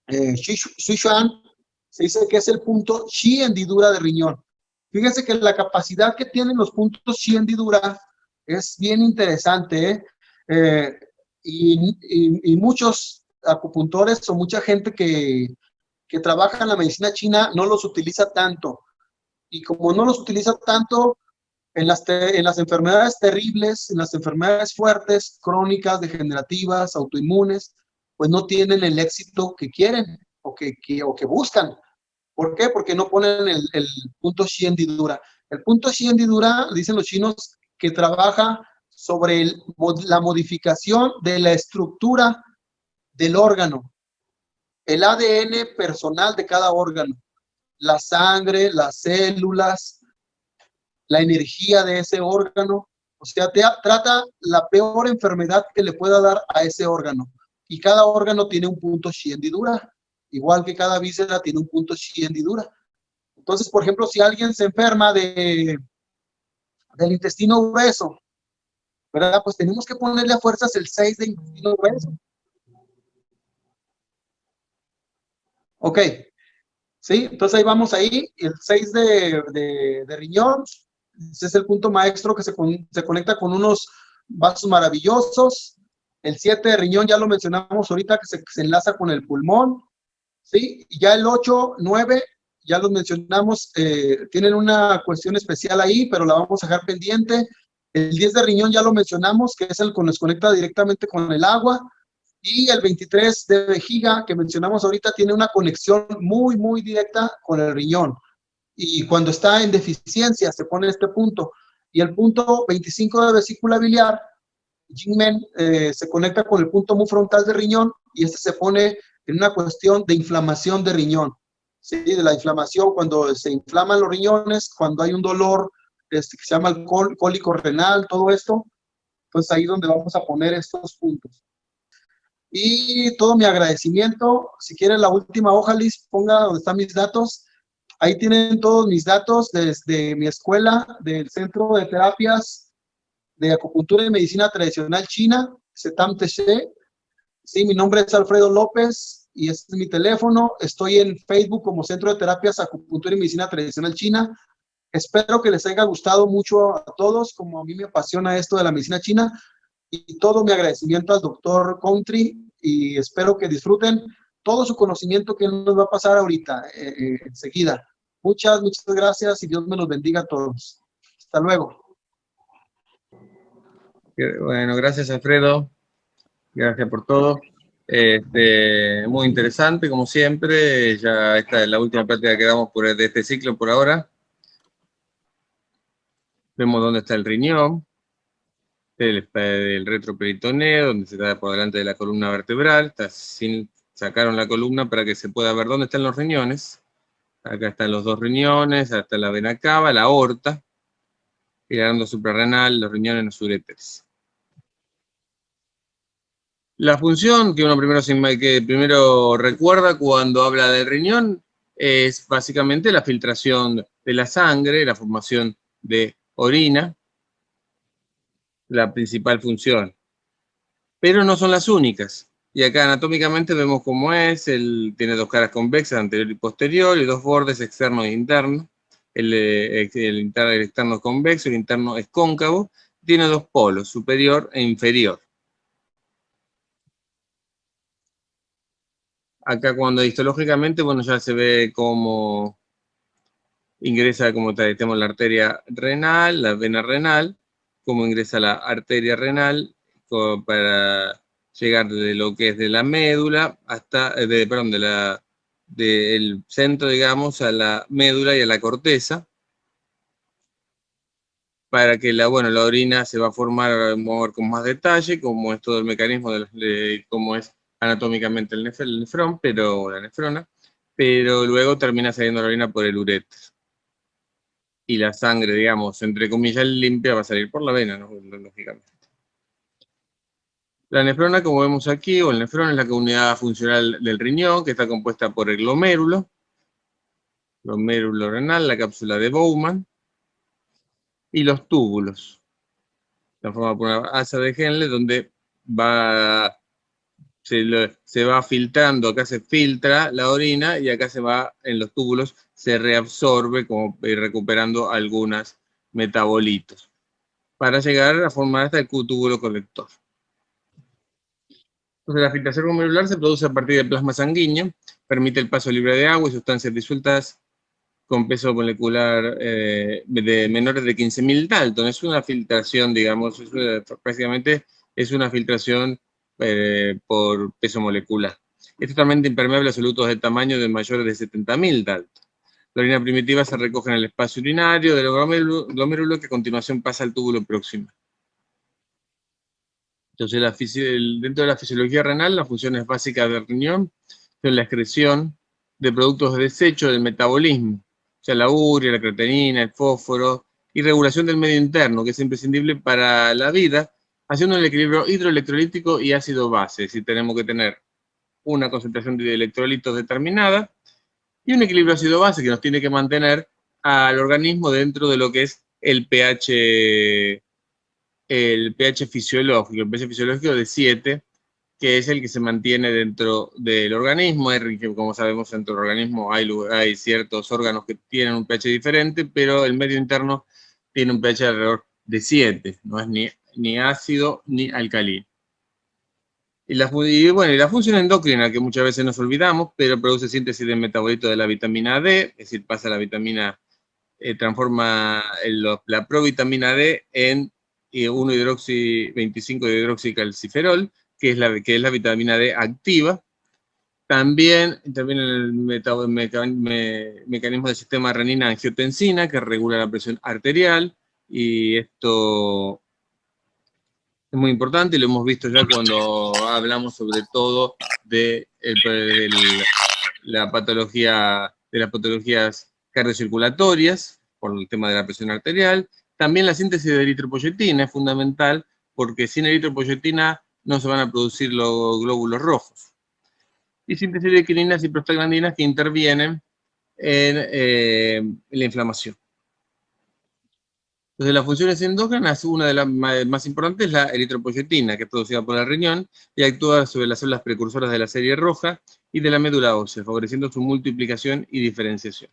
Xishuan, se dice que es el punto Xi hendidura de riñón. Fíjense que la capacidad que tienen los puntos Xi hendidura es bien interesante, ¿eh? Y muchos acupuntores o mucha gente que trabaja en la medicina china no los utiliza tanto. Y como no los utiliza tanto, en las enfermedades terribles, en las enfermedades fuertes, crónicas, degenerativas, autoinmunes, pues no tienen el éxito que quieren o que buscan. ¿Por qué? Porque no ponen el punto Xi hendidura. El punto Xi hendidura, dicen los chinos, que trabaja sobre la modificación de la estructura del órgano, el ADN personal de cada órgano, la sangre, las células, la energía de ese órgano. O sea, trata la peor enfermedad que le pueda dar a ese órgano. Y cada órgano tiene un punto Xi hendidura, igual que cada víscera tiene un punto Xi hendidura. Entonces, por ejemplo, si alguien se enferma del intestino grueso, ¿verdad? Pues tenemos que ponerle a fuerzas el 6 de intestino grueso. Ok, ¿sí? Entonces ahí vamos ahí, el 6 de riñón, ese es el punto maestro que se conecta con unos vasos maravillosos. El 7 de riñón ya lo mencionamos ahorita, que se enlaza con el pulmón, ¿sí? Y ya el 8, 9, ya los mencionamos, tienen una cuestión especial ahí, pero la vamos a dejar pendiente. El 10 de riñón ya lo mencionamos, que es el que nos conecta directamente con el agua. Y el 23 de vejiga, que mencionamos ahorita, tiene una conexión muy, muy directa con el riñón. Y cuando está en deficiencia, se pone este punto. Y el punto 25 de vesícula biliar, Jingmen, se conecta con el punto muy frontal del riñón y este se pone en una cuestión de inflamación de riñón. ¿Sí? De la inflamación, cuando se inflaman los riñones, cuando hay un dolor que se llama el cólico renal, todo esto, pues ahí donde vamos a poner estos puntos. Y todo mi agradecimiento. Si quieren la última hoja, Liz, ponga donde están mis datos. Ahí tienen todos mis datos desde mi escuela, del Centro de Terapias de Acupuntura y Medicina Tradicional China, CETAM TC. Sí, mi nombre es Alfredo López y este es mi teléfono. Estoy en Facebook como Centro de Terapias Acupuntura y Medicina Tradicional China. Espero que les haya gustado mucho a todos, como a mí me apasiona esto de la medicina china. Y todo mi agradecimiento al doctor Country y espero que disfruten todo su conocimiento que nos va a pasar ahorita, enseguida. Muchas, muchas gracias y Dios me los bendiga a todos. Hasta luego. Bueno, gracias Alfredo, gracias por todo. Muy interesante, como siempre. Ya esta es la última práctica que damos de este ciclo por ahora. Vemos dónde está el riñón, el retroperitoneo, donde se está por delante de la columna vertebral. Sacaron la columna para que se pueda ver dónde están los riñones. Acá están los dos riñones, hasta la vena cava, la aorta, el glando suprarrenal, los riñones, los uréteres. La función que uno primero recuerda cuando habla del riñón es básicamente la filtración de la sangre, la formación de orina. la principal función. Pero no son las únicas. Y acá anatómicamente vemos cómo es, tiene dos caras convexas, anterior y posterior, y dos bordes externos e internos. El externo es convexo, el interno es cóncavo, tiene dos polos, superior e inferior. Acá cuando histológicamente, bueno, ya se ve cómo ingresa, como tenemos la arteria renal, la vena renal, cómo ingresa la arteria renal para llegar de lo que es de la médula hasta, perdón, del centro, digamos, a la médula y a la corteza, para que la orina se va a mover con más detalle, como es todo el mecanismo de cómo es anatómicamente el nefrón, la nefrona, pero luego termina saliendo la orina por el ureter. Y la sangre, digamos, entre comillas, limpia va a salir por la vena, ¿no? Lógicamente. La nefrona, como vemos aquí, o el nefrón, es la unidad funcional del riñón, que está compuesta por el glomérulo renal, la cápsula de Bowman, y los túbulos, conformada por una asa de Henle, donde se va filtrando, acá se filtra la orina, y acá en los túbulos, se reabsorbe, como recuperando algunos metabolitos, para llegar a formar hasta el túbulo colector. Entonces, la filtración glomerular se produce a partir del plasma sanguíneo, permite el paso libre de agua y sustancias disueltas con peso molecular de menores de 15.000 Dalton. Es una filtración, digamos, prácticamente es una filtración por peso molecular. Es totalmente impermeable a solutos de tamaño de mayores de 70.000 Dalton. La orina primitiva se recoge en el espacio urinario del glomérulo, que a continuación pasa al túbulo próximo. Entonces, dentro de la fisiología renal, las funciones básicas del riñón son la excreción de productos de desecho del metabolismo, o sea, la urea, la creatinina, el fósforo, y regulación del medio interno, que es imprescindible para la vida, haciendo un equilibrio hidroelectrolítico y ácido-base. Es decir, tenemos que tener una concentración de electrolitos determinada y un equilibrio ácido-base que nos tiene que mantener al organismo dentro de lo que es el pH fisiológico, el pH fisiológico de 7, que es el que se mantiene dentro del organismo. Como sabemos, dentro del organismo hay ciertos órganos que tienen un pH diferente, pero el medio interno tiene un pH alrededor de 7, no es ni ácido ni alcalino. Y la función endocrina, que muchas veces nos olvidamos, pero produce síntesis de metabolitos de la vitamina D, es decir, pasa la vitamina, transforma la provitamina D en 1-hidroxi-25 hidroxicalciferol, que es la vitamina D activa. También interviene en el mecanismo del sistema renina-angiotensina, que regula la presión arterial, y esto es muy importante, y lo hemos visto ya cuando hablamos sobre todo de las patologías cardiocirculatorias, por el tema de la presión arterial. También la síntesis de eritropoyetina es fundamental, porque sin eritropoyetina no se van a producir los glóbulos rojos. Y síntesis de quininas y prostaglandinas, que intervienen en la inflamación. Entonces, las funciones endógenas, una de las más importantes es la eritropoyetina, que es producida por el riñón y actúa sobre las células precursoras de la serie roja y de la médula ósea, favoreciendo su multiplicación y diferenciación.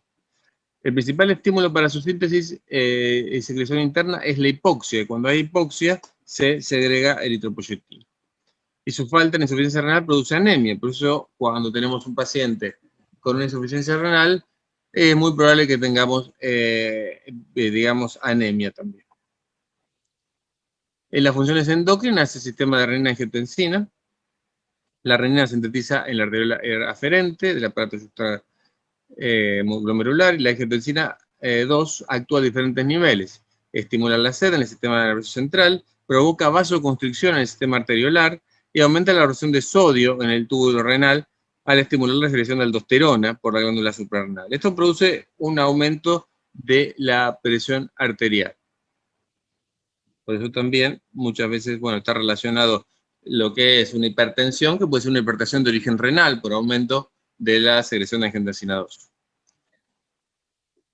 El principal estímulo para su síntesis y secreción interna es la hipoxia, y cuando hay hipoxia se segrega eritropoyetina. Y su falta en insuficiencia renal produce anemia. Por eso, cuando tenemos un paciente con una insuficiencia renal, es muy probable que tengamos, digamos, anemia también. En las funciones endocrinas, el sistema de renina-angiotensina. La renina sintetiza en la arteriola aferente del aparato glomerular, y la angiotensina 2 actúa a diferentes niveles. Estimula la sed en el sistema nervioso central, provoca vasoconstricción en el sistema arteriolar y aumenta la absorción de sodio en el túbulo renal al estimular la secreción de aldosterona por la glándula suprarrenal. Esto produce un aumento de la presión arterial. Por eso también muchas veces, está relacionado lo que es una hipertensión, que puede ser una hipertensión de origen renal por aumento de la secreción de angiotensina 2.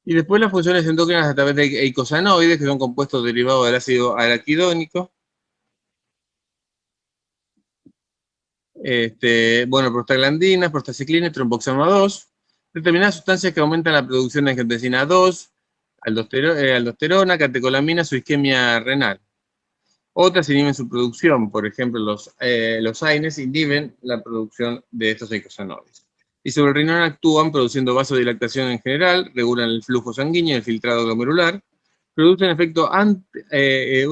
Y después las funciones endócrinas a través de eicosanoides, que son compuestos derivados del ácido araquidónico, Bueno, prostaglandinas, prostaciclina, tromboxano 2, determinadas sustancias que aumentan la producción de angiotensina 2, aldosterona, catecolaminas o isquemia renal. Otras inhiben su producción, por ejemplo, los AINES inhiben la producción de estos eicosanoides. Y sobre el riñón actúan produciendo vasodilatación en general, regulan el flujo sanguíneo y el filtrado glomerular, producen un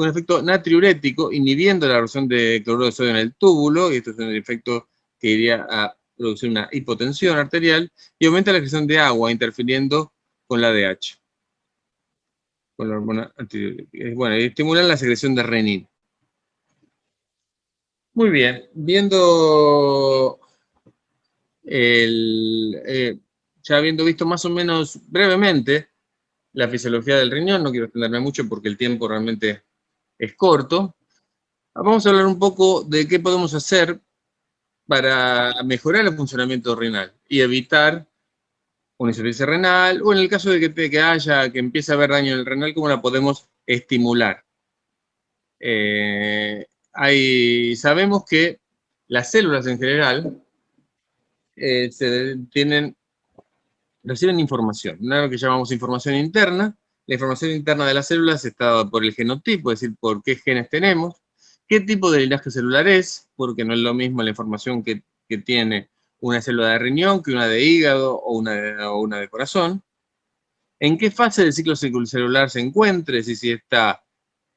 efecto natriurético, inhibiendo la absorción de cloruro de sodio en el túbulo, y esto es un efecto que iría a producir una hipotensión arterial, y aumenta la excreción de agua, interfiriendo con la ADH, con la hormona antidiurética. Bueno, y estimulan la secreción de renina. Muy bien, viendo ya habiendo visto más o menos brevemente la fisiología del riñón, no quiero extenderme mucho porque el tiempo realmente es corto, vamos a hablar un poco de qué podemos hacer para mejorar el funcionamiento renal y evitar una insuficiencia renal, o en el caso de que empiece a haber daño en el renal, cómo la podemos estimular. Sabemos que las células en general reciben información, lo que llamamos información interna. La información interna de las células está dada por el genotipo, es decir, por qué genes tenemos, qué tipo de linaje celular es, porque no es lo mismo la información que tiene una célula de riñón que una de hígado o una de corazón, en qué fase del ciclo celular se encuentre, si está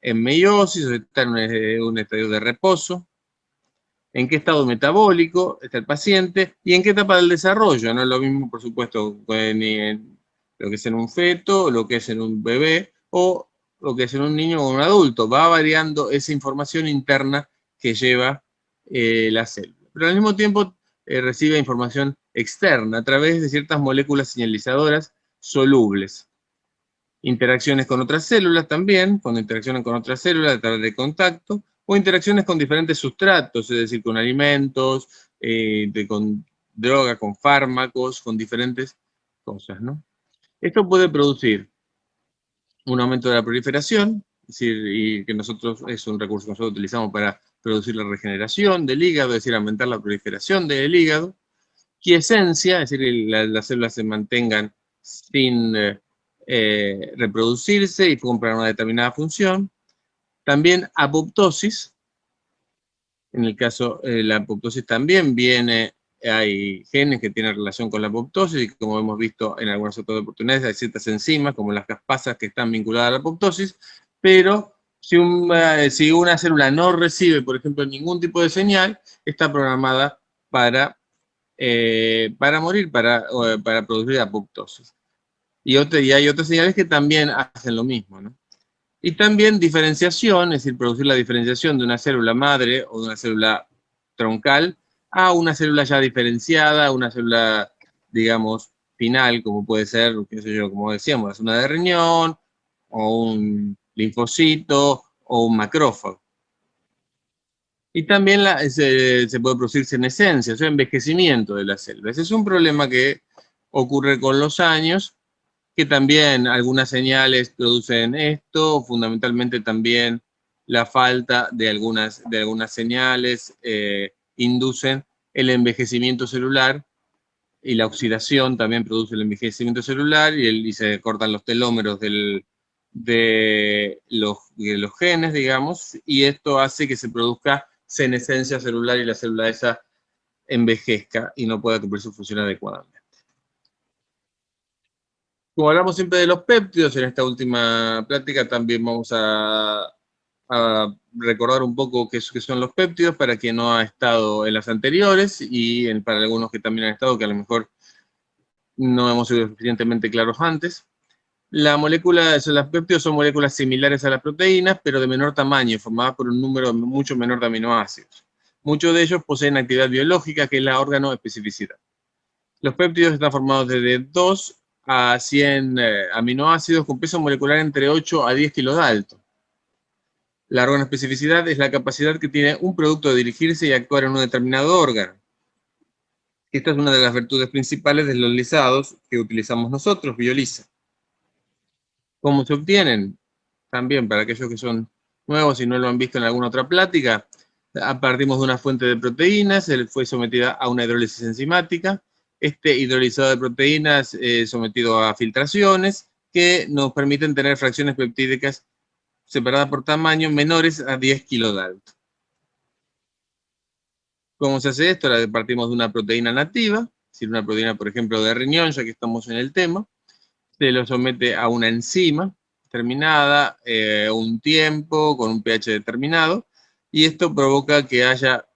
en meiosis o si está en un estadio de reposo, en qué estado metabólico está el paciente y en qué etapa del desarrollo. No es lo mismo, por supuesto, ni en lo que es en un feto, lo que es en un bebé o lo que es en un niño o un adulto. Va variando esa información interna que lleva la célula. Pero al mismo tiempo recibe información externa a través de ciertas moléculas señalizadoras solubles. Interacciones con otras células también, cuando interaccionan con otras células a través de contacto, o interacciones con diferentes sustratos, es decir, con alimentos, con drogas, con fármacos, con diferentes cosas, ¿no? Esto puede producir un aumento de la proliferación, es decir, y que es un recurso que nosotros utilizamos para producir la regeneración del hígado, es decir, aumentar la proliferación del hígado, quiesencia, es decir, las células se mantengan sin reproducirse y cumplan una determinada función. También apoptosis. En el caso de la apoptosis también hay genes que tienen relación con la apoptosis, y como hemos visto en algunas otras oportunidades, hay ciertas enzimas, como las caspasas, que están vinculadas a la apoptosis, pero si una célula no recibe, por ejemplo, ningún tipo de señal, está programada para morir, para producir apoptosis. Y hay otras señales que también hacen lo mismo, ¿no? Y también diferenciación, es decir, producir la diferenciación de una célula madre o de una célula troncal a una célula ya diferenciada, una célula, digamos, final, como puede ser, qué sé yo, como decíamos, una de riñón, o un linfocito, o un macrófago. Y también se puede producir senescencia, o sea, envejecimiento de las células. Es un problema que ocurre con los años, que también algunas señales producen esto, fundamentalmente también la falta de algunas señales inducen el envejecimiento celular, y la oxidación también produce el envejecimiento celular, y se cortan los telómeros de los genes, digamos, y esto hace que se produzca senescencia celular y la célula esa envejezca y no pueda cumplir su función adecuadamente. Como hablamos siempre de los péptidos, en esta última plática también vamos a recordar un poco qué son los péptidos para quien no ha estado en las anteriores, y para algunos que también han estado, que a lo mejor no hemos sido suficientemente claros antes. Los péptidos son moléculas similares a las proteínas, pero de menor tamaño, formadas por un número mucho menor de aminoácidos. Muchos de ellos poseen actividad biológica, que es la órgano-especificidad. Los péptidos están formados desde 2 a 100 aminoácidos con peso molecular entre 8 a 10 kilos de alto. La órgano-especificidad es la capacidad que tiene un producto de dirigirse y actuar en un determinado órgano. Esta es una de las virtudes principales de los lisados que utilizamos nosotros, biolisa. ¿Cómo se obtienen? También, para aquellos que son nuevos y no lo han visto en alguna otra plática, Partimos de una fuente de proteínas, fue sometida a una hidrólisis enzimática. Este hidrolizado de proteínas es sometido a filtraciones que nos permiten tener fracciones peptídicas separadas por tamaño menores a 10 kilodalton. ¿Cómo se hace esto? Partimos de una proteína nativa, si una proteína, por ejemplo, de riñón, ya que estamos en el tema, se lo somete a una enzima determinada, un tiempo, con un pH determinado, y esto provoca que haya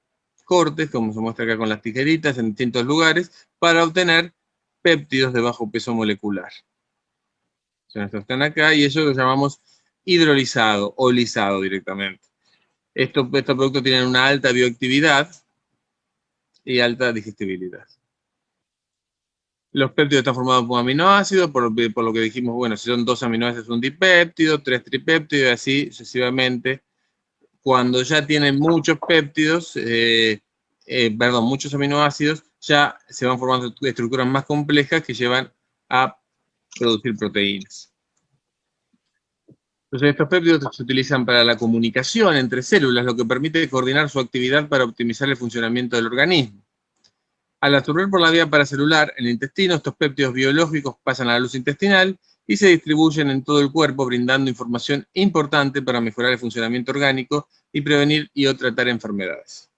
cortes, como se muestra acá con las tijeritas, en distintos lugares, para obtener péptidos de bajo peso molecular. Estos están acá, y eso lo llamamos hidrolizado o lisado directamente. Estos productos tienen una alta bioactividad y alta digestibilidad. Los péptidos están formados por aminoácidos, por lo que dijimos, bueno, si son 2 aminoácidos un dipéptido, 3 tripéptidos, y así sucesivamente. Cuando ya tienen muchos péptidos, muchos aminoácidos, ya se van formando estructuras más complejas que llevan a producir proteínas. Entonces, estos péptidos se utilizan para la comunicación entre células, lo que permite coordinar su actividad para optimizar el funcionamiento del organismo. Al absorber por la vía paracelular en el intestino, estos péptidos biológicos pasan a la luz intestinal y se distribuyen en todo el cuerpo, brindando información importante para mejorar el funcionamiento orgánico y prevenir o tratar enfermedades.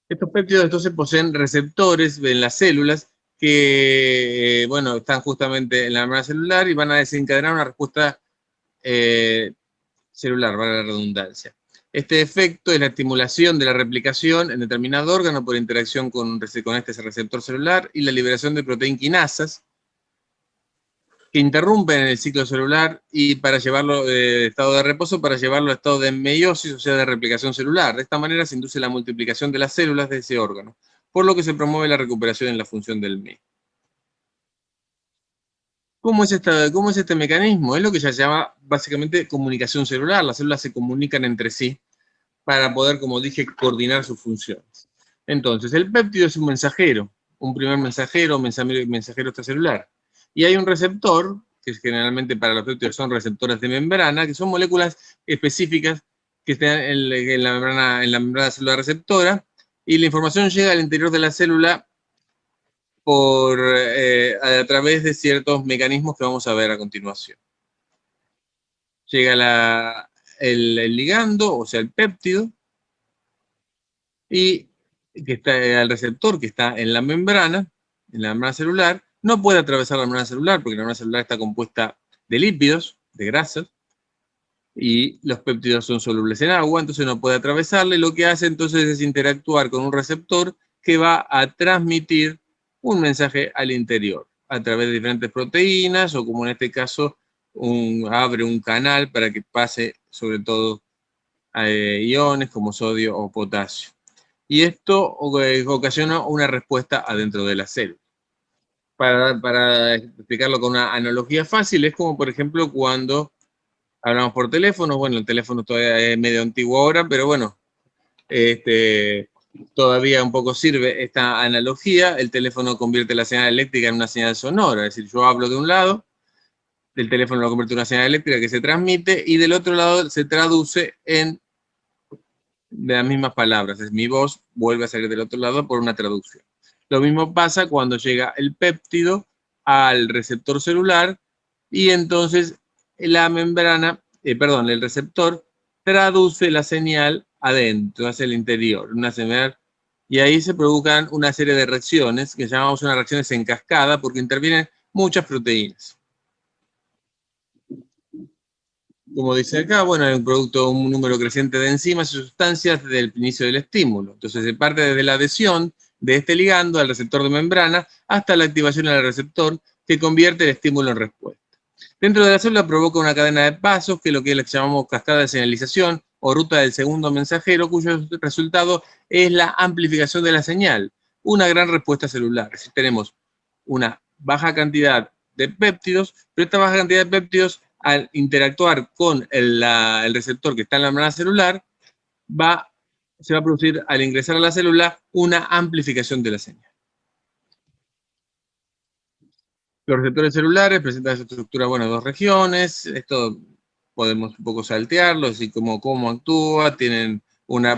Estos péptidos entonces poseen receptores en las células que, están justamente en la membrana celular y van a desencadenar una respuesta celular, valga la redundancia. Este efecto es la estimulación de la replicación en determinado órgano por interacción con este receptor celular y la liberación de proteinquinasas que interrumpen el ciclo celular y para llevarlo de estado de reposo, para llevarlo a estado de meiosis, o sea, de replicación celular. De esta manera se induce la multiplicación de las células de ese órgano, por lo que se promueve la recuperación en la función del mismo. ¿Cómo es este mecanismo? Es lo que ya se llama básicamente comunicación celular. Las células se comunican entre sí para poder, como dije, coordinar sus funciones. Entonces, el péptido es un mensajero, un primer mensajero extracelular. Y hay un receptor, que generalmente para los péptidos son receptores de membrana, que son moléculas específicas que están en la membrana celular receptora, y la información llega al interior de la célula a través de ciertos mecanismos que vamos a ver a continuación. Llega el ligando, o sea, el péptido, y que está al receptor que está en la membrana celular, no puede atravesar la membrana celular porque la membrana celular está compuesta de lípidos, de grasas, y los péptidos son solubles en agua, entonces no puede atravesarla, y lo que hace entonces es interactuar con un receptor que va a transmitir un mensaje al interior, a través de diferentes proteínas, o como en este caso, abre un canal para que pase sobre todo iones como sodio o potasio. Y esto ocasiona una respuesta adentro de la célula. Para explicarlo con una analogía fácil, es como, por ejemplo, cuando hablamos por teléfono. Bueno, el teléfono todavía es medio antiguo ahora, pero bueno, todavía un poco sirve esta analogía. El teléfono convierte la señal eléctrica en una señal sonora, es decir, yo hablo de un lado, el teléfono lo convierte en una señal eléctrica que se transmite, y del otro lado se traduce en de las mismas palabras, es mi voz vuelve a salir del otro lado por una traducción. Lo mismo pasa cuando llega el péptido al receptor celular, y entonces el receptor traduce la señal adentro, hacia el interior, una señal, y ahí se provocan una serie de reacciones que llamamos unas reacciones en cascada, porque intervienen muchas proteínas. Como dice acá, bueno, hay un número creciente de enzimas y sustancias desde el inicio del estímulo. Entonces se parte desde la adhesión de este ligando al receptor de membrana hasta la activación del receptor, que convierte el estímulo en respuesta. Dentro de la célula provoca una cadena de pasos, que es lo que llamamos cascada de señalización o ruta del segundo mensajero, cuyo resultado es la amplificación de la señal, una gran respuesta celular. Si tenemos una baja cantidad de péptidos, pero esta baja cantidad de péptidos, al interactuar con el receptor que está en la membrana celular, se va a producir, al ingresar a la célula, una amplificación de la señal. Los receptores celulares presentan su estructura, dos regiones. Esto podemos un poco saltearlos y cómo actúa. Tienen una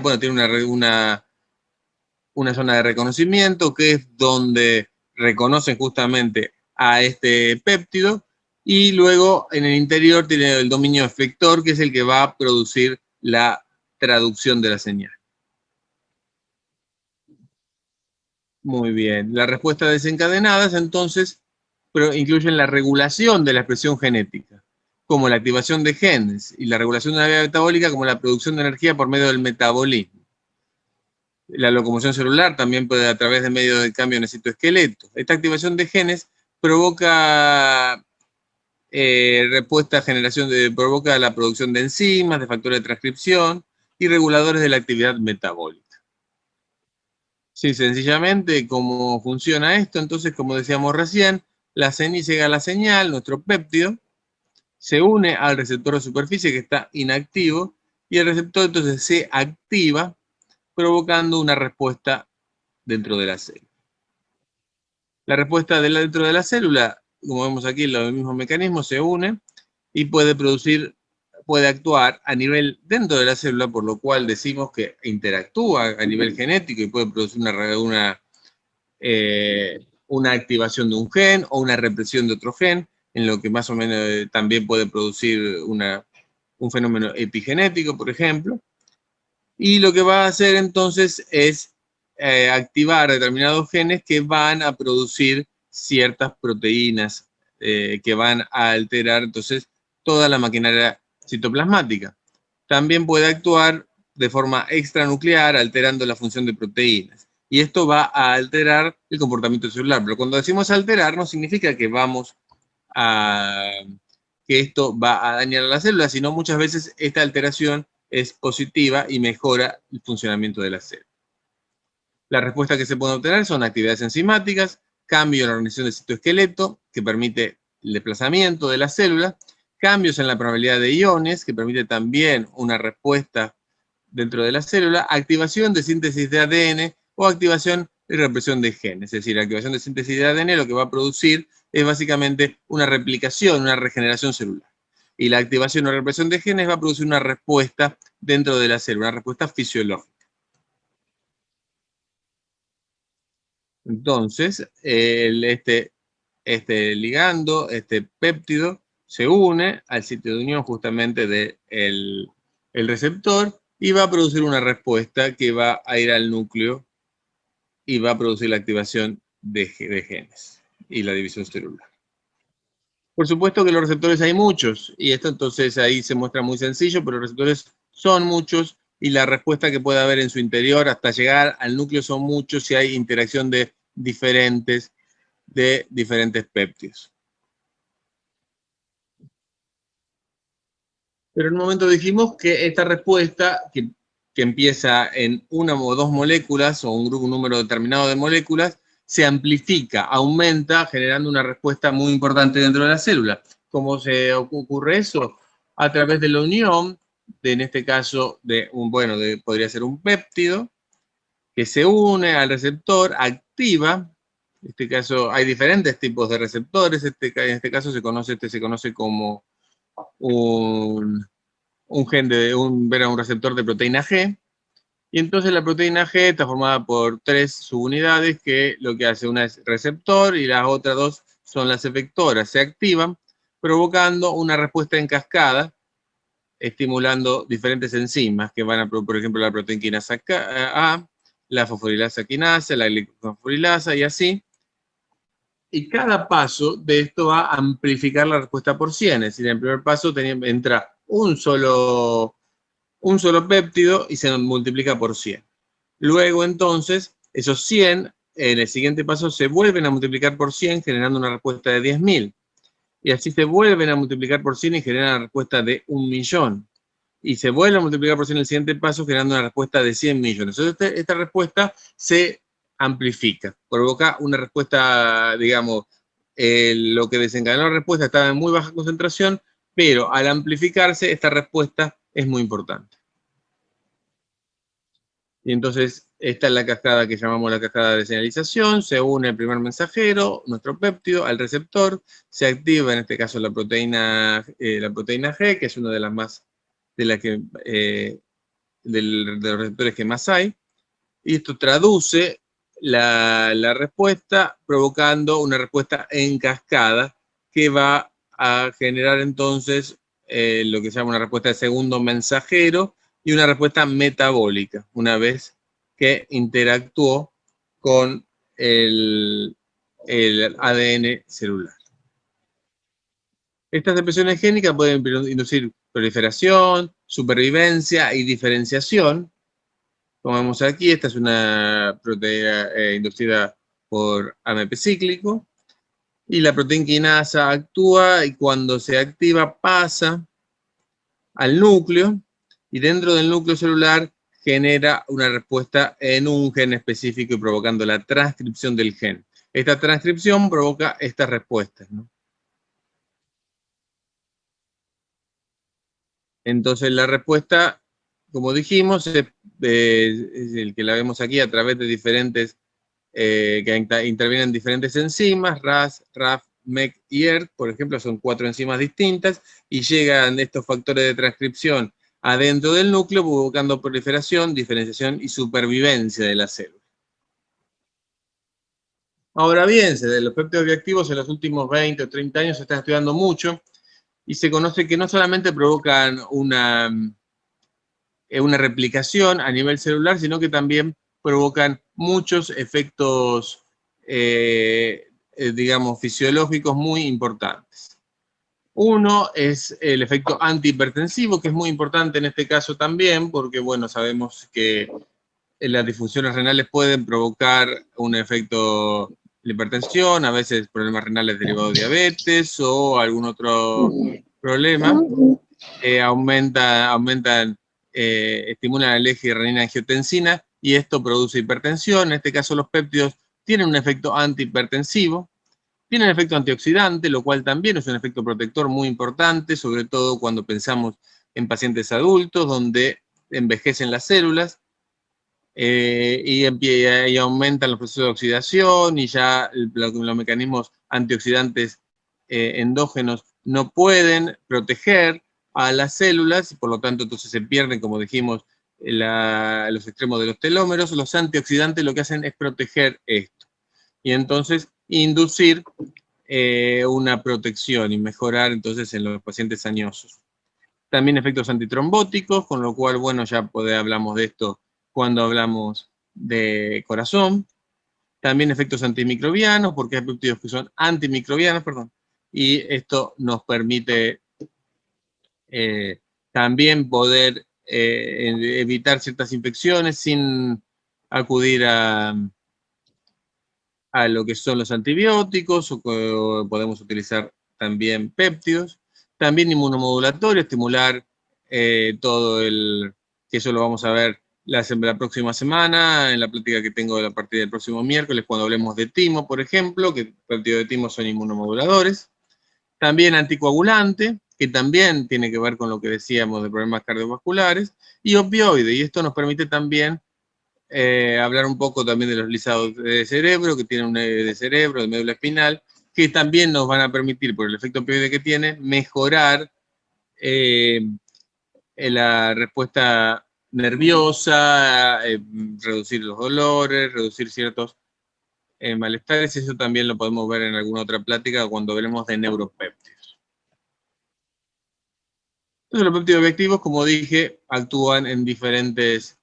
zona de reconocimiento, que es donde reconocen justamente a este péptido, y luego en el interior tiene el dominio efector, que es el que va a producir la traducción de la señal. Muy bien. Las respuestas desencadenadas, entonces, incluyen la regulación de la expresión genética, como la activación de genes, y la regulación de la vía metabólica, como la producción de energía por medio del metabolismo. La locomoción celular también puede a través de medios de cambio en el citoesqueleto. Esta activación de genes provoca provoca la producción de enzimas, de factores de transcripción y reguladores de la actividad metabólica. Sí, sencillamente, ¿cómo funciona esto? Entonces, como decíamos recién, llega la señal, nuestro péptido, se une al receptor de superficie que está inactivo, y el receptor entonces se activa, provocando una respuesta dentro de la célula. La respuesta dentro de la célula, como vemos aquí, el mismo mecanismo, se une y puede actuar a nivel dentro de la célula, por lo cual decimos que interactúa a nivel genético y puede producir una activación de un gen o una represión de otro gen, en lo que más o menos también puede producir un fenómeno epigenético, por ejemplo. Y lo que va a hacer entonces es activar determinados genes que van a producir ciertas proteínas que van a alterar entonces toda la maquinaria citoplasmática. También puede actuar de forma extranuclear, alterando la función de proteínas. Y esto va a alterar el comportamiento celular. Pero cuando decimos alterar, no significa que que esto va a dañar a la célula, sino muchas veces esta alteración es positiva y mejora el funcionamiento de la célula. Las respuestas que se pueden obtener son actividades enzimáticas, cambio en la organización del citoesqueleto, que permite el desplazamiento de la célula, cambios en la probabilidad de iones, que permite también una respuesta dentro de la célula, activación de síntesis de ADN o activación y represión de genes. Es decir, la activación de síntesis de ADN lo que va a producir es básicamente una replicación, una regeneración celular. Y la activación o represión de genes va a producir una respuesta dentro de la célula, una respuesta fisiológica. Entonces, este ligando, este péptido, se une al sitio de unión justamente del receptor y va a producir una respuesta que va a ir al núcleo y va a producir la activación de genes y la división celular. Por supuesto que los receptores hay muchos, y esto entonces ahí se muestra muy sencillo, pero los receptores son muchos y la respuesta que puede haber en su interior hasta llegar al núcleo son muchos si hay interacción de diferentes péptidos. Pero en un momento dijimos que esta respuesta, que empieza en una o dos moléculas o un número determinado de moléculas, se amplifica, aumenta, generando una respuesta muy importante dentro de la célula. ¿Cómo se ocurre eso? A través de la unión, en este caso, podría ser un péptido, que se une al receptor, activa. En este caso, hay diferentes tipos de receptores. En este caso se conoce como un receptor de proteína G. Y entonces la proteína G está formada por 3 subunidades que lo que hace, una es receptor y las otras 2 son las efectoras. Se activan provocando una respuesta en cascada, estimulando diferentes enzimas que van a, por ejemplo, la proteína quinasa A, la fosforilasa quinasa, la glicofosforilasa y así. Y cada paso de esto va a amplificar la respuesta por 100. Es decir, en el primer paso entra un solo péptido y se multiplica por 100. Luego, entonces, esos 100, en el siguiente paso, se vuelven a multiplicar por 100, generando una respuesta de 10.000. Y así se vuelven a multiplicar por 100 y generan una respuesta de 1.000.000. Y se vuelve a multiplicar por 100 en el siguiente paso, generando una respuesta de 100 millones. Entonces, esta respuesta se amplifica, provoca una respuesta, digamos, lo que desencadenó la respuesta estaba en muy baja concentración, pero al amplificarse, esta respuesta es muy importante. Y entonces, esta es la cascada que llamamos la cascada de señalización. Se une el primer mensajero, nuestro péptido, al receptor. Se activa, en este caso, la proteína G, que es una de las más, de las que, de los receptores que más hay. Y esto traduce la respuesta, provocando una respuesta en cascada, que va a generar entonces lo que se llama una respuesta de segundo mensajero, y una respuesta metabólica, una vez que interactuó con el ADN celular. Estas expresiones génicas pueden inducir proliferación, supervivencia y diferenciación. Como vemos aquí, esta es una proteína inducida por AMP cíclico, y la proteína quinasa actúa, y cuando se activa pasa al núcleo, y dentro del núcleo celular genera una respuesta en un gen específico y provocando la transcripción del gen. Esta transcripción provoca estas respuestas, ¿no? Entonces la respuesta, como dijimos, es el que la vemos aquí a través de diferentes, que intervienen diferentes enzimas, RAS, RAF, MEC y ERK, por ejemplo, son 4 enzimas distintas, y llegan estos factores de transcripción adentro del núcleo, provocando proliferación, diferenciación y supervivencia de la célula. Ahora bien, los péptidos bioactivos en los últimos 20 o 30 años se están estudiando mucho, y se conoce que no solamente provocan una replicación a nivel celular, sino que también provocan muchos efectos, digamos, fisiológicos muy importantes. Uno es el efecto antihipertensivo, que es muy importante en este caso también, porque, bueno, sabemos que las disfunciones renales pueden provocar un efecto de hipertensión, a veces problemas renales derivados de diabetes o algún otro problema. Estimulan el eje renina-angiotensina, y esto produce hipertensión. En este caso, los péptidos tienen un efecto antihipertensivo, tienen efecto antioxidante, lo cual también es un efecto protector muy importante, sobre todo cuando pensamos en pacientes adultos, donde envejecen las células, y aumentan los procesos de oxidación, y ya los mecanismos antioxidantes endógenos no pueden proteger a las células, y por lo tanto entonces se pierden, como dijimos, los extremos de los telómeros. Los antioxidantes lo que hacen es proteger esto, y entonces inducir una protección y mejorar entonces en los pacientes añosos. También efectos antitrombóticos, con lo cual, bueno, ya hablamos de esto cuando hablamos de corazón. También efectos antimicrobianos, porque hay péptidos que son antimicrobianos, perdón, y esto nos permite también poder evitar ciertas infecciones sin acudir a lo que son los antibióticos, o podemos utilizar también péptidos. También inmunomodulatorio, estimular todo que eso lo vamos a ver la próxima semana, en la plática que tengo a partir del próximo miércoles, cuando hablemos de timo, por ejemplo, que péptidos de timo son inmunomoduladores. También anticoagulante, que también tiene que ver con lo que decíamos de problemas cardiovasculares, y opioide, y esto nos permite también hablar un poco también de los lisados de cerebro, que tienen de cerebro, de médula espinal, que también nos van a permitir, por el efecto opioide que tiene, mejorar la respuesta nerviosa, reducir los dolores, reducir ciertos malestares, y eso también lo podemos ver en alguna otra plática cuando hablemos de neuropéptidos. Entonces, los péptidos bioactivos, como dije, actúan en diferentes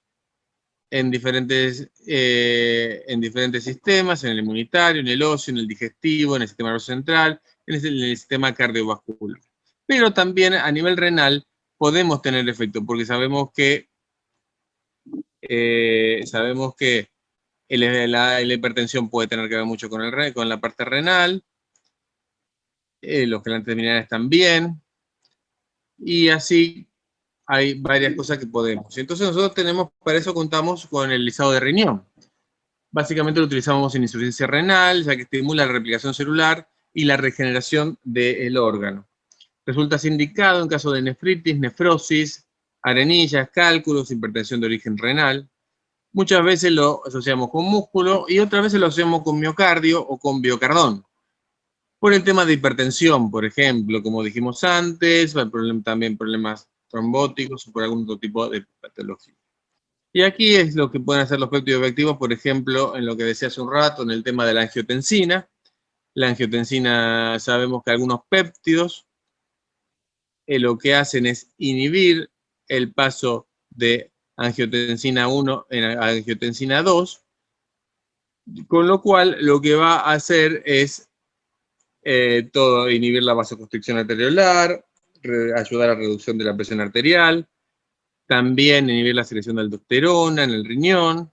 sistemas, en el inmunitario, en el óseo, en el digestivo, en el sistema nervioso central, en el sistema cardiovascular. Pero también a nivel renal podemos tener efecto, porque sabemos que la hipertensión puede tener que ver mucho con la parte renal, los quelantes terminales también, y así hay varias cosas que podemos. Entonces nosotros para eso contamos con el lisado de riñón. Básicamente lo utilizamos en insuficiencia renal, ya que estimula la replicación celular y la regeneración del órgano. Resulta indicado en caso de nefritis, nefrosis, arenillas, cálculos, hipertensión de origen renal. muchas veces lo asociamos con músculo y otras veces lo asociamos con miocardio o con biocardón. Por el tema de hipertensión, por ejemplo, como dijimos antes, también problemas trombóticos o por algún otro tipo de patología. Y aquí es lo que pueden hacer los péptidos bioactivos, por ejemplo, en lo que decía hace un rato, en el tema de la angiotensina. La angiotensina, sabemos que algunos péptidos lo que hacen es inhibir el paso de angiotensina 1 en angiotensina 2, con lo cual lo que va a hacer es todo inhibir la vasoconstricción arteriolar, ayudar a la reducción de la presión arterial, también inhibir la secreción de aldosterona en el riñón,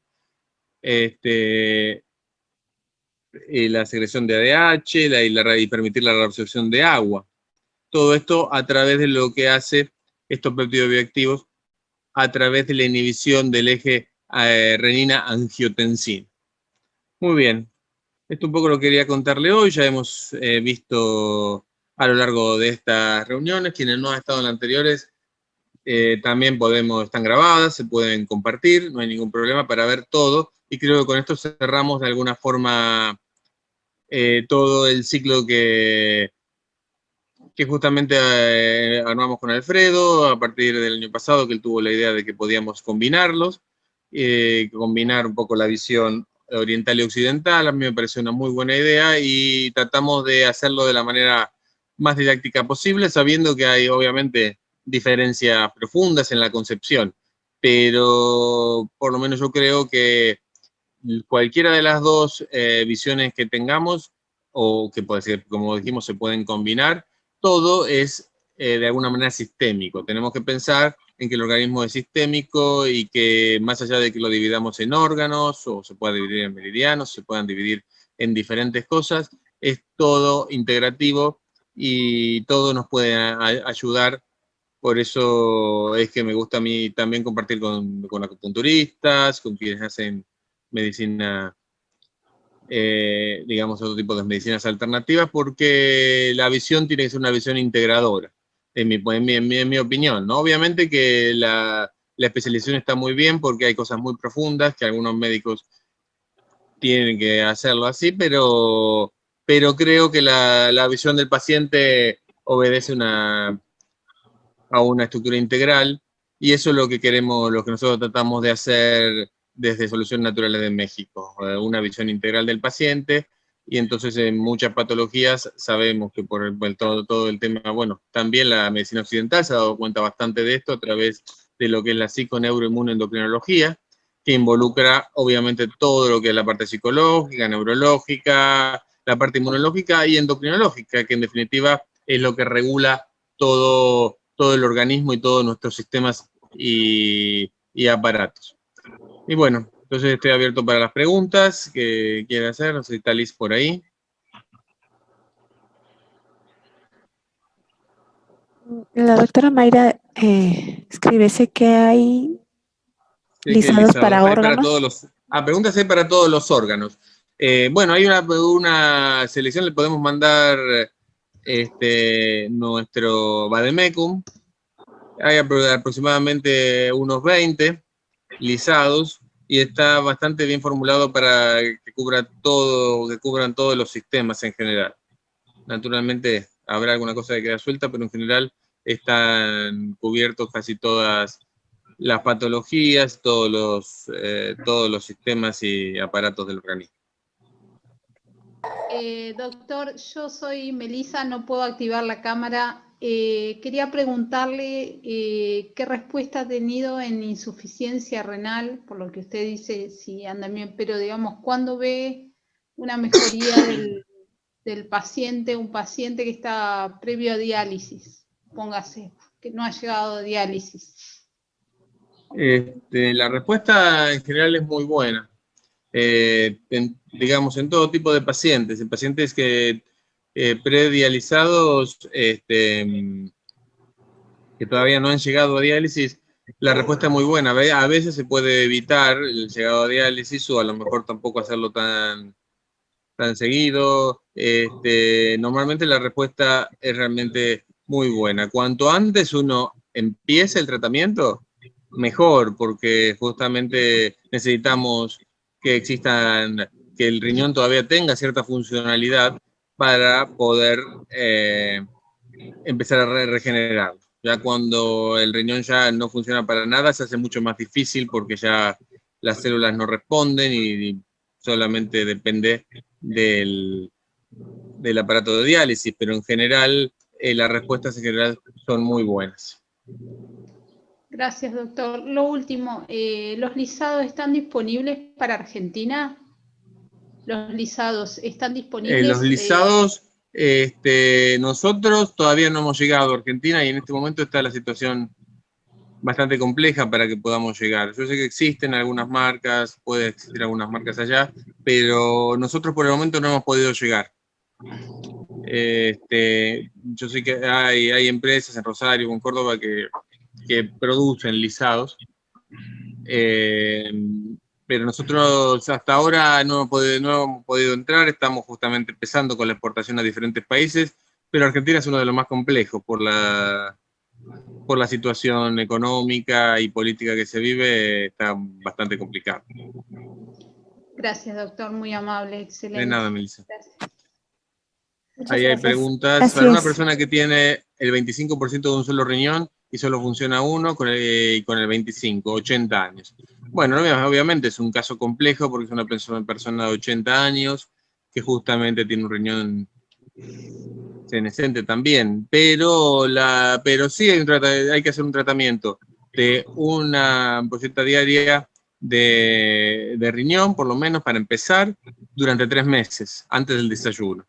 y la secreción de ADH y permitir la reabsorción de agua. Todo esto a través de lo que hace estos péptidos bioactivos, a través de la inhibición del eje renina-angiotensina. Muy bien, esto un poco lo quería contarle hoy. Ya hemos visto a lo largo de estas reuniones, quienes no han estado en las anteriores, también están grabadas, se pueden compartir, no hay ningún problema para ver todo. Y creo que con esto cerramos de alguna forma todo el ciclo que justamente armamos con Alfredo a partir del año pasado, que él tuvo la idea de que podíamos combinarlos, combinar un poco la visión oriental y occidental. A mí me pareció una muy buena idea y tratamos de hacerlo de la manera más didáctica posible, sabiendo que hay obviamente diferencias profundas en la concepción, pero por lo menos yo creo que cualquiera de las dos visiones que tengamos, o que puede ser, como dijimos, se pueden combinar, todo es de alguna manera sistémico. Tenemos que pensar en que el organismo es sistémico y que más allá de que lo dividamos en órganos, o se pueda dividir en meridianos, se puedan dividir en diferentes cosas, es todo integrativo y todo nos puede ayudar. Por eso es que me gusta a mí también compartir con acupunturistas, con quienes hacen medicina, digamos, otro tipo de medicinas alternativas, porque la visión tiene que ser una visión integradora, en mi opinión, ¿no? Obviamente que la especialización está muy bien porque hay cosas muy profundas que algunos médicos tienen que hacerlo así, pero creo que la visión del paciente obedece a una estructura integral, y eso es lo que queremos, lo que nosotros tratamos de hacer desde Soluciones Naturales de México, una visión integral del paciente. Y entonces en muchas patologías sabemos que por todo el tema, bueno, también la medicina occidental se ha dado cuenta bastante de esto a través de lo que es la psiconeuroinmunoendocrinología, que involucra obviamente todo lo que es la parte psicológica, neurológica, la parte inmunológica y endocrinológica, que en definitiva es lo que regula todo el organismo y todos nuestros sistemas y aparatos. Y bueno, entonces estoy abierto para las preguntas que quieran hacer. No sé si está Liz por ahí. La doctora Mayra escribe, sé que hay lisados para Hay para órganos. todos los... preguntas hay para todos los órganos. Bueno, hay una selección, le podemos mandar nuestro vademecum. Hay aproximadamente unos 20 lisados y está bastante bien formulado para que cubran todos los sistemas en general. Naturalmente habrá alguna cosa que queda suelta, pero en general están cubiertos casi todas las patologías, todos los sistemas y aparatos del organismo. Doctor, yo soy Melissa, no puedo activar la cámara. Quería preguntarle qué respuesta ha tenido en insuficiencia renal, por lo que usted dice, si anda bien, pero digamos, ¿cuándo ve una mejoría del paciente, un paciente que está previo a diálisis? Póngase, que no ha llegado a diálisis. La respuesta en general es muy buena. Digamos, en todo tipo de pacientes, en pacientes que predializados, que todavía no han llegado a diálisis, la respuesta es muy buena. A veces se puede evitar el llegado a diálisis o a lo mejor tampoco hacerlo tan seguido. Normalmente la respuesta es realmente muy buena. Cuanto antes uno empiece el tratamiento, mejor, porque justamente necesitamos que que el riñón todavía tenga cierta funcionalidad para poder empezar a regenerar. Ya cuando el riñón ya no funciona para nada, se hace mucho más difícil porque ya las células no responden y solamente depende del aparato de diálisis, pero en general las respuestas en general son muy buenas. Gracias, doctor. Lo último, ¿los lisados están disponibles para Argentina? ¿Los lisados están disponibles? Los lisados, nosotros todavía no hemos llegado a Argentina y en este momento está la situación bastante compleja para que podamos llegar. Yo sé que existen algunas marcas, puede existir algunas marcas allá, pero nosotros por el momento no hemos podido llegar. Yo sé que hay empresas en Rosario o en Córdoba que producen lisados, pero nosotros hasta ahora no hemos podido entrar, estamos justamente empezando con la exportación a diferentes países, pero Argentina es uno de los más complejos por la situación económica y política que se vive, está bastante complicado. Gracias, doctor, muy amable, excelente. De nada, Melissa. Gracias. Ahí hay preguntas. Así Para una es. persona que tiene el 25% de un solo riñón y solo funciona uno, con el 25, 80 años. Bueno, obviamente es un caso complejo porque es una persona de 80 años que justamente tiene un riñón senescente también, pero sí hay que hacer un tratamiento de una ampolleta diaria de riñón, por lo menos para empezar, durante 3 meses, antes del desayuno.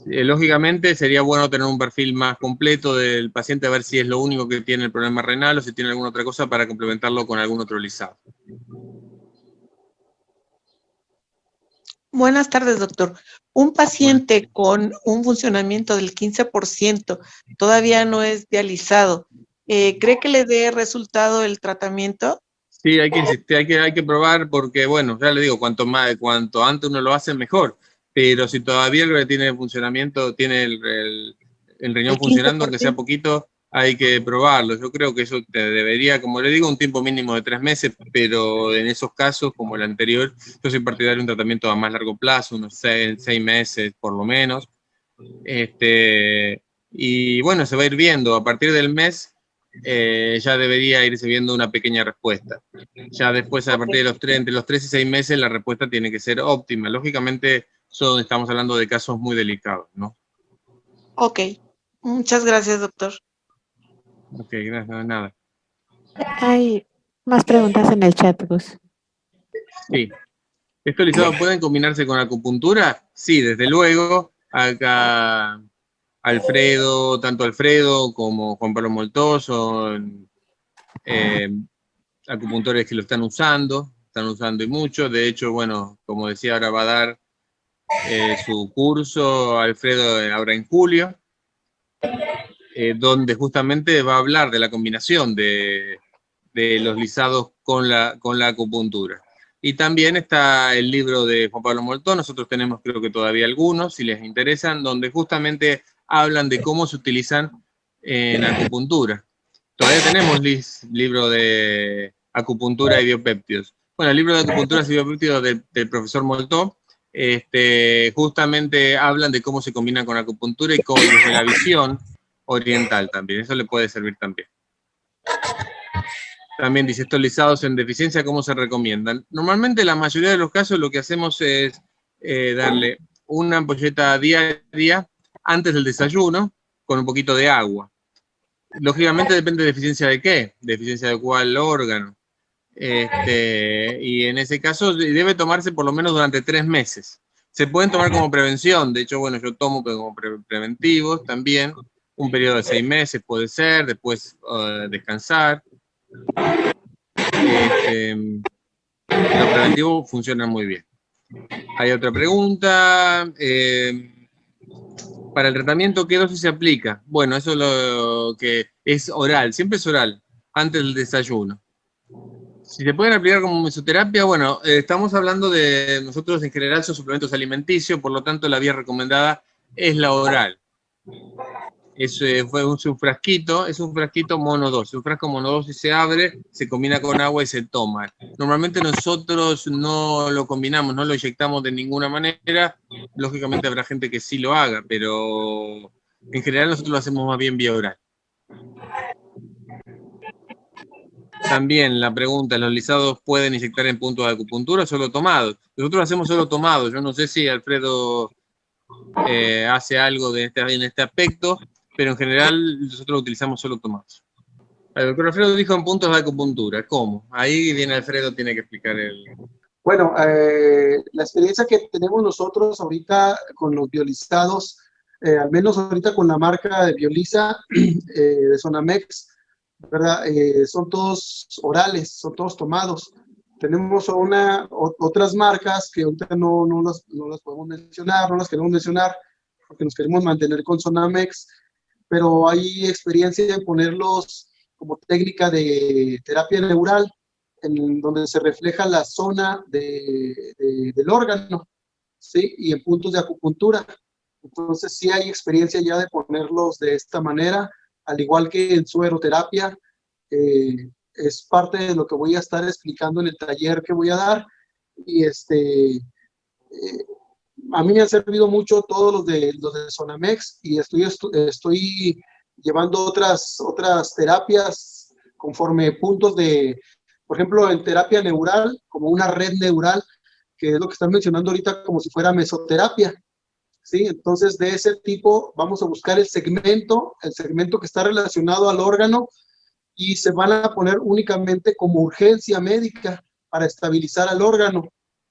Lógicamente sería bueno tener un perfil más completo del paciente, a ver si es lo único que tiene el problema renal o si tiene alguna otra cosa para complementarlo con algún otro lisado. Buenas tardes, doctor. Un paciente con un funcionamiento del 15% todavía no es dializado. ¿Cree que le dé resultado el tratamiento? Sí, hay que insistir, hay que probar porque, bueno, ya le digo, cuanto antes uno lo hace, mejor. Pero si todavía tiene funcionamiento, tiene el riñón El funcionando, aunque sea 15%. poquito, hay que probarlo. Yo creo que eso te debería, como le digo, un tiempo mínimo de 3 meses, pero en esos casos, como el anterior, yo soy partidario de un tratamiento a más largo plazo, unos 6 meses por lo menos. Y bueno, se va a ir viendo. A partir del mes ya debería irse viendo una pequeña respuesta. Ya después, a partir de entre los 3 y 6 meses, la respuesta tiene que ser óptima. Lógicamente, estamos hablando de casos muy delicados, ¿no? Ok. Muchas gracias, doctor. Ok, gracias, nada. Hay más preguntas en el chat, Gus. Sí. ¿Estos lisados pueden combinarse con acupuntura? Sí, desde luego. Acá tanto Alfredo como Juan Pablo Moltó son acupuntores que lo están usando y mucho. De hecho, bueno, como decía, ahora va a dar su curso Alfredo ahora en julio, donde justamente va a hablar de la combinación de los lisados con la acupuntura. Y también está el libro de Juan Pablo Moltó, nosotros tenemos creo que todavía algunos, si les interesan, donde justamente hablan de cómo se utilizan en acupuntura. Todavía tenemos libro de acupuntura y biopéptidos. Bueno, el libro de acupuntura y biopéptidos del profesor Moltó, justamente hablan de cómo se combina con acupuntura y desde la visión oriental también. Eso le puede servir también. También dice, estos lisados en deficiencia, ¿cómo se recomiendan? Normalmente, la mayoría de los casos, lo que hacemos es darle una ampolleta diaria antes del desayuno con un poquito de agua. Lógicamente depende de deficiencia de qué, deficiencia de cuál órgano. Y en ese caso debe tomarse por lo menos durante 3 meses. Se pueden tomar como prevención, de hecho, bueno, yo tomo como preventivos también, un periodo de 6 meses puede ser, después descansar. Los preventivos funcionan muy bien. Hay otra pregunta. Para el tratamiento, ¿qué dosis se aplica? Bueno, eso es lo que es oral, siempre es oral, antes del desayuno. Si se pueden aplicar como mesoterapia, bueno, estamos hablando de, nosotros en general son suplementos alimenticios, por lo tanto la vía recomendada es la oral. es un frasquito monodosis. Un frasco monodosis se abre, se combina con agua y se toma. Normalmente nosotros no lo combinamos, no lo inyectamos de ninguna manera. Lógicamente habrá gente que sí lo haga, pero en general nosotros lo hacemos más bien vía oral. También la pregunta, ¿los lisados pueden inyectar en puntos de acupuntura o solo tomados? Nosotros lo hacemos solo tomados. Yo no sé si Alfredo hace algo en este aspecto, pero en general nosotros lo utilizamos solo tomados. El doctor Alfredo dijo en puntos de acupuntura. ¿Cómo? Ahí viene Alfredo, tiene que explicar el... Bueno, la experiencia que tenemos nosotros ahorita con los biolizados, al menos ahorita con la marca de Bioliza, de Sonamex, ¿verdad? Son todos orales, son todos tomados. Tenemos otras marcas que ahorita no las podemos mencionar, no las queremos mencionar, porque nos queremos mantener con Sonamex, pero hay experiencia en ponerlos como técnica de terapia neural, en donde se refleja la zona del órgano, ¿sí? Y en puntos de acupuntura. Entonces sí hay experiencia ya de ponerlos de esta manera, al igual que en sueroterapia. Es parte de lo que voy a estar explicando en el taller que voy a dar. Y a mí me han servido mucho todos los de Sonamex, y estoy llevando otras terapias conforme puntos de, por ejemplo, en terapia neural, como una red neural, que es lo que están mencionando ahorita como si fuera mesoterapia, ¿sí? Entonces, de ese tipo vamos a buscar el segmento que está relacionado al órgano, y se van a poner únicamente como urgencia médica para estabilizar al órgano.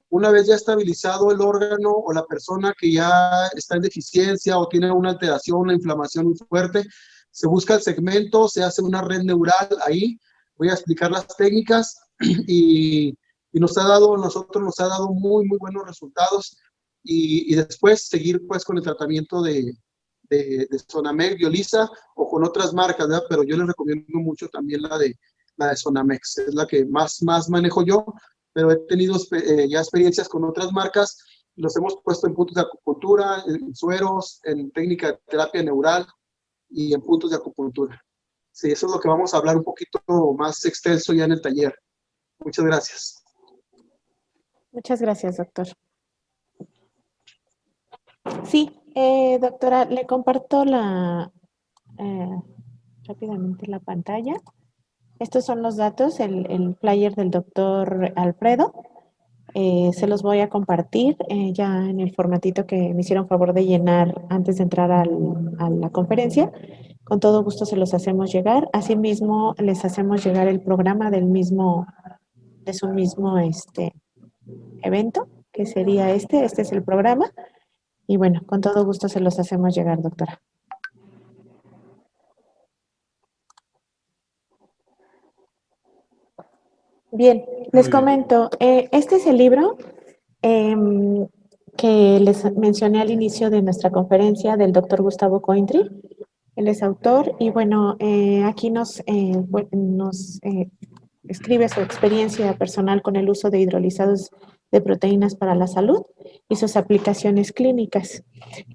Una vez ya estabilizado el órgano, o la persona que ya está en deficiencia o tiene una alteración, una inflamación muy fuerte, se busca el segmento, se hace una red neural ahí. Voy a explicar las técnicas y nosotros nos ha dado muy, muy buenos resultados, y después seguir pues con el tratamiento de Sonamex, Bioliza, o con otras marcas, ¿verdad? Pero yo les recomiendo mucho también la de Sonamex, es la que más manejo yo, pero he tenido ya experiencias con otras marcas. Los hemos puesto en puntos de acupuntura, en sueros, en técnica de terapia neural y en puntos de acupuntura. Sí, eso es lo que vamos a hablar un poquito más extenso ya en el taller. Muchas gracias. Muchas gracias, doctor. Sí, doctora, le comparto rápidamente la pantalla. Estos son los datos, el flyer del doctor Alfredo. Se los voy a compartir ya en el formatito que me hicieron favor de llenar antes de entrar a la conferencia. Con todo gusto se los hacemos llegar. Asimismo, les hacemos llegar el programa de su mismo evento, que sería este es el programa. Y bueno, con todo gusto se los hacemos llegar, doctora. Bien, les comento, este es el libro que les mencioné al inicio de nuestra conferencia del doctor Gustavo Cointri. Él es autor y bueno, aquí nos escribe su experiencia personal con el uso de hidrolizados de proteínas para la salud y sus aplicaciones clínicas.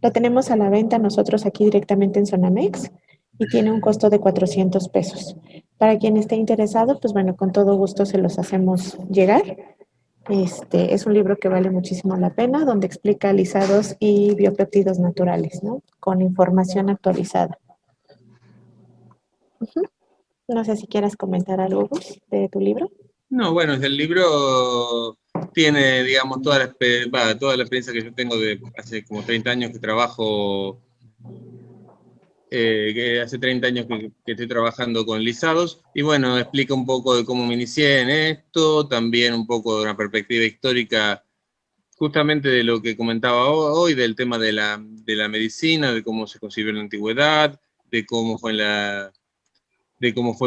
Lo tenemos a la venta nosotros aquí directamente en Sonamex y tiene un costo de 400 pesos. Para quien esté interesado, pues bueno, con todo gusto se los hacemos llegar. Es un libro que vale muchísimo la pena, donde explica lisados y biopéptidos naturales, ¿no? Con información actualizada. No sé si quieras comentar algo, Gus, de tu libro. No, bueno, el libro tiene, digamos, toda la experiencia que yo tengo de hace como 30 años que trabajo, que hace 30 años que estoy trabajando con lisados, y bueno, explica un poco de cómo me inicié en esto, también un poco de una perspectiva histórica, justamente de lo que comentaba hoy, del tema de la medicina, de cómo se concibió en la antigüedad, de cómo fue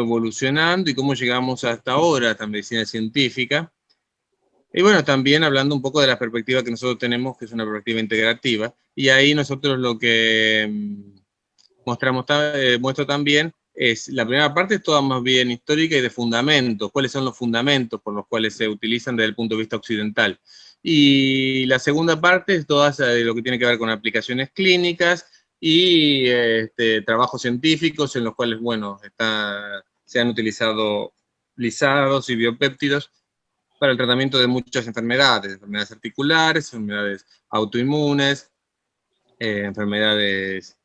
evolucionando y cómo llegamos hasta ahora a esta medicina científica. Y bueno, también hablando un poco de la perspectiva que nosotros tenemos, que es una perspectiva integrativa, y ahí nosotros lo que muestro también es, la primera parte es toda más bien histórica y de fundamentos, cuáles son los fundamentos por los cuales se utilizan desde el punto de vista occidental. Y la segunda parte es toda lo que tiene que ver con aplicaciones clínicas y trabajos científicos en los cuales, bueno, se han utilizado lisados y biopéptidos para el tratamiento de muchas enfermedades articulares, enfermedades autoinmunes, enfermedades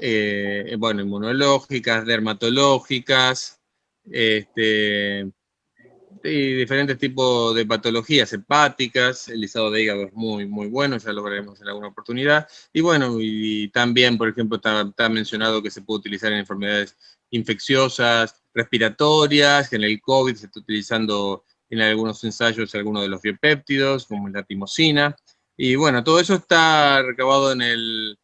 inmunológicas, dermatológicas, y diferentes tipos de patologías hepáticas. El lisado de hígado es muy, muy bueno, ya lo veremos en alguna oportunidad. Y bueno, y también, por ejemplo, está mencionado que se puede utilizar en enfermedades infecciosas, respiratorias, en el COVID se está utilizando en algunos ensayos algunos de los biopéptidos, como la timosina. Y bueno, todo eso está recabado en el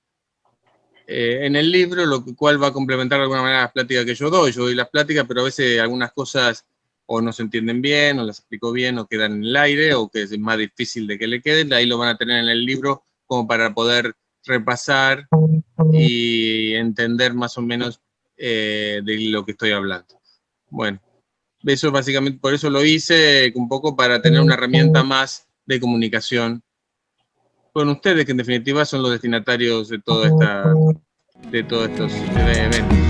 libro, lo cual va a complementar de alguna manera las pláticas que yo doy las pláticas, pero a veces algunas cosas o no se entienden bien, o las explico bien, o quedan en el aire, o que es más difícil de que le queden. Ahí lo van a tener en el libro como para poder repasar y entender más o menos de lo que estoy hablando. Bueno, eso básicamente, por eso lo hice un poco para tener una herramienta más de comunicación con ustedes, que en definitiva son los destinatarios de todos estos eventos.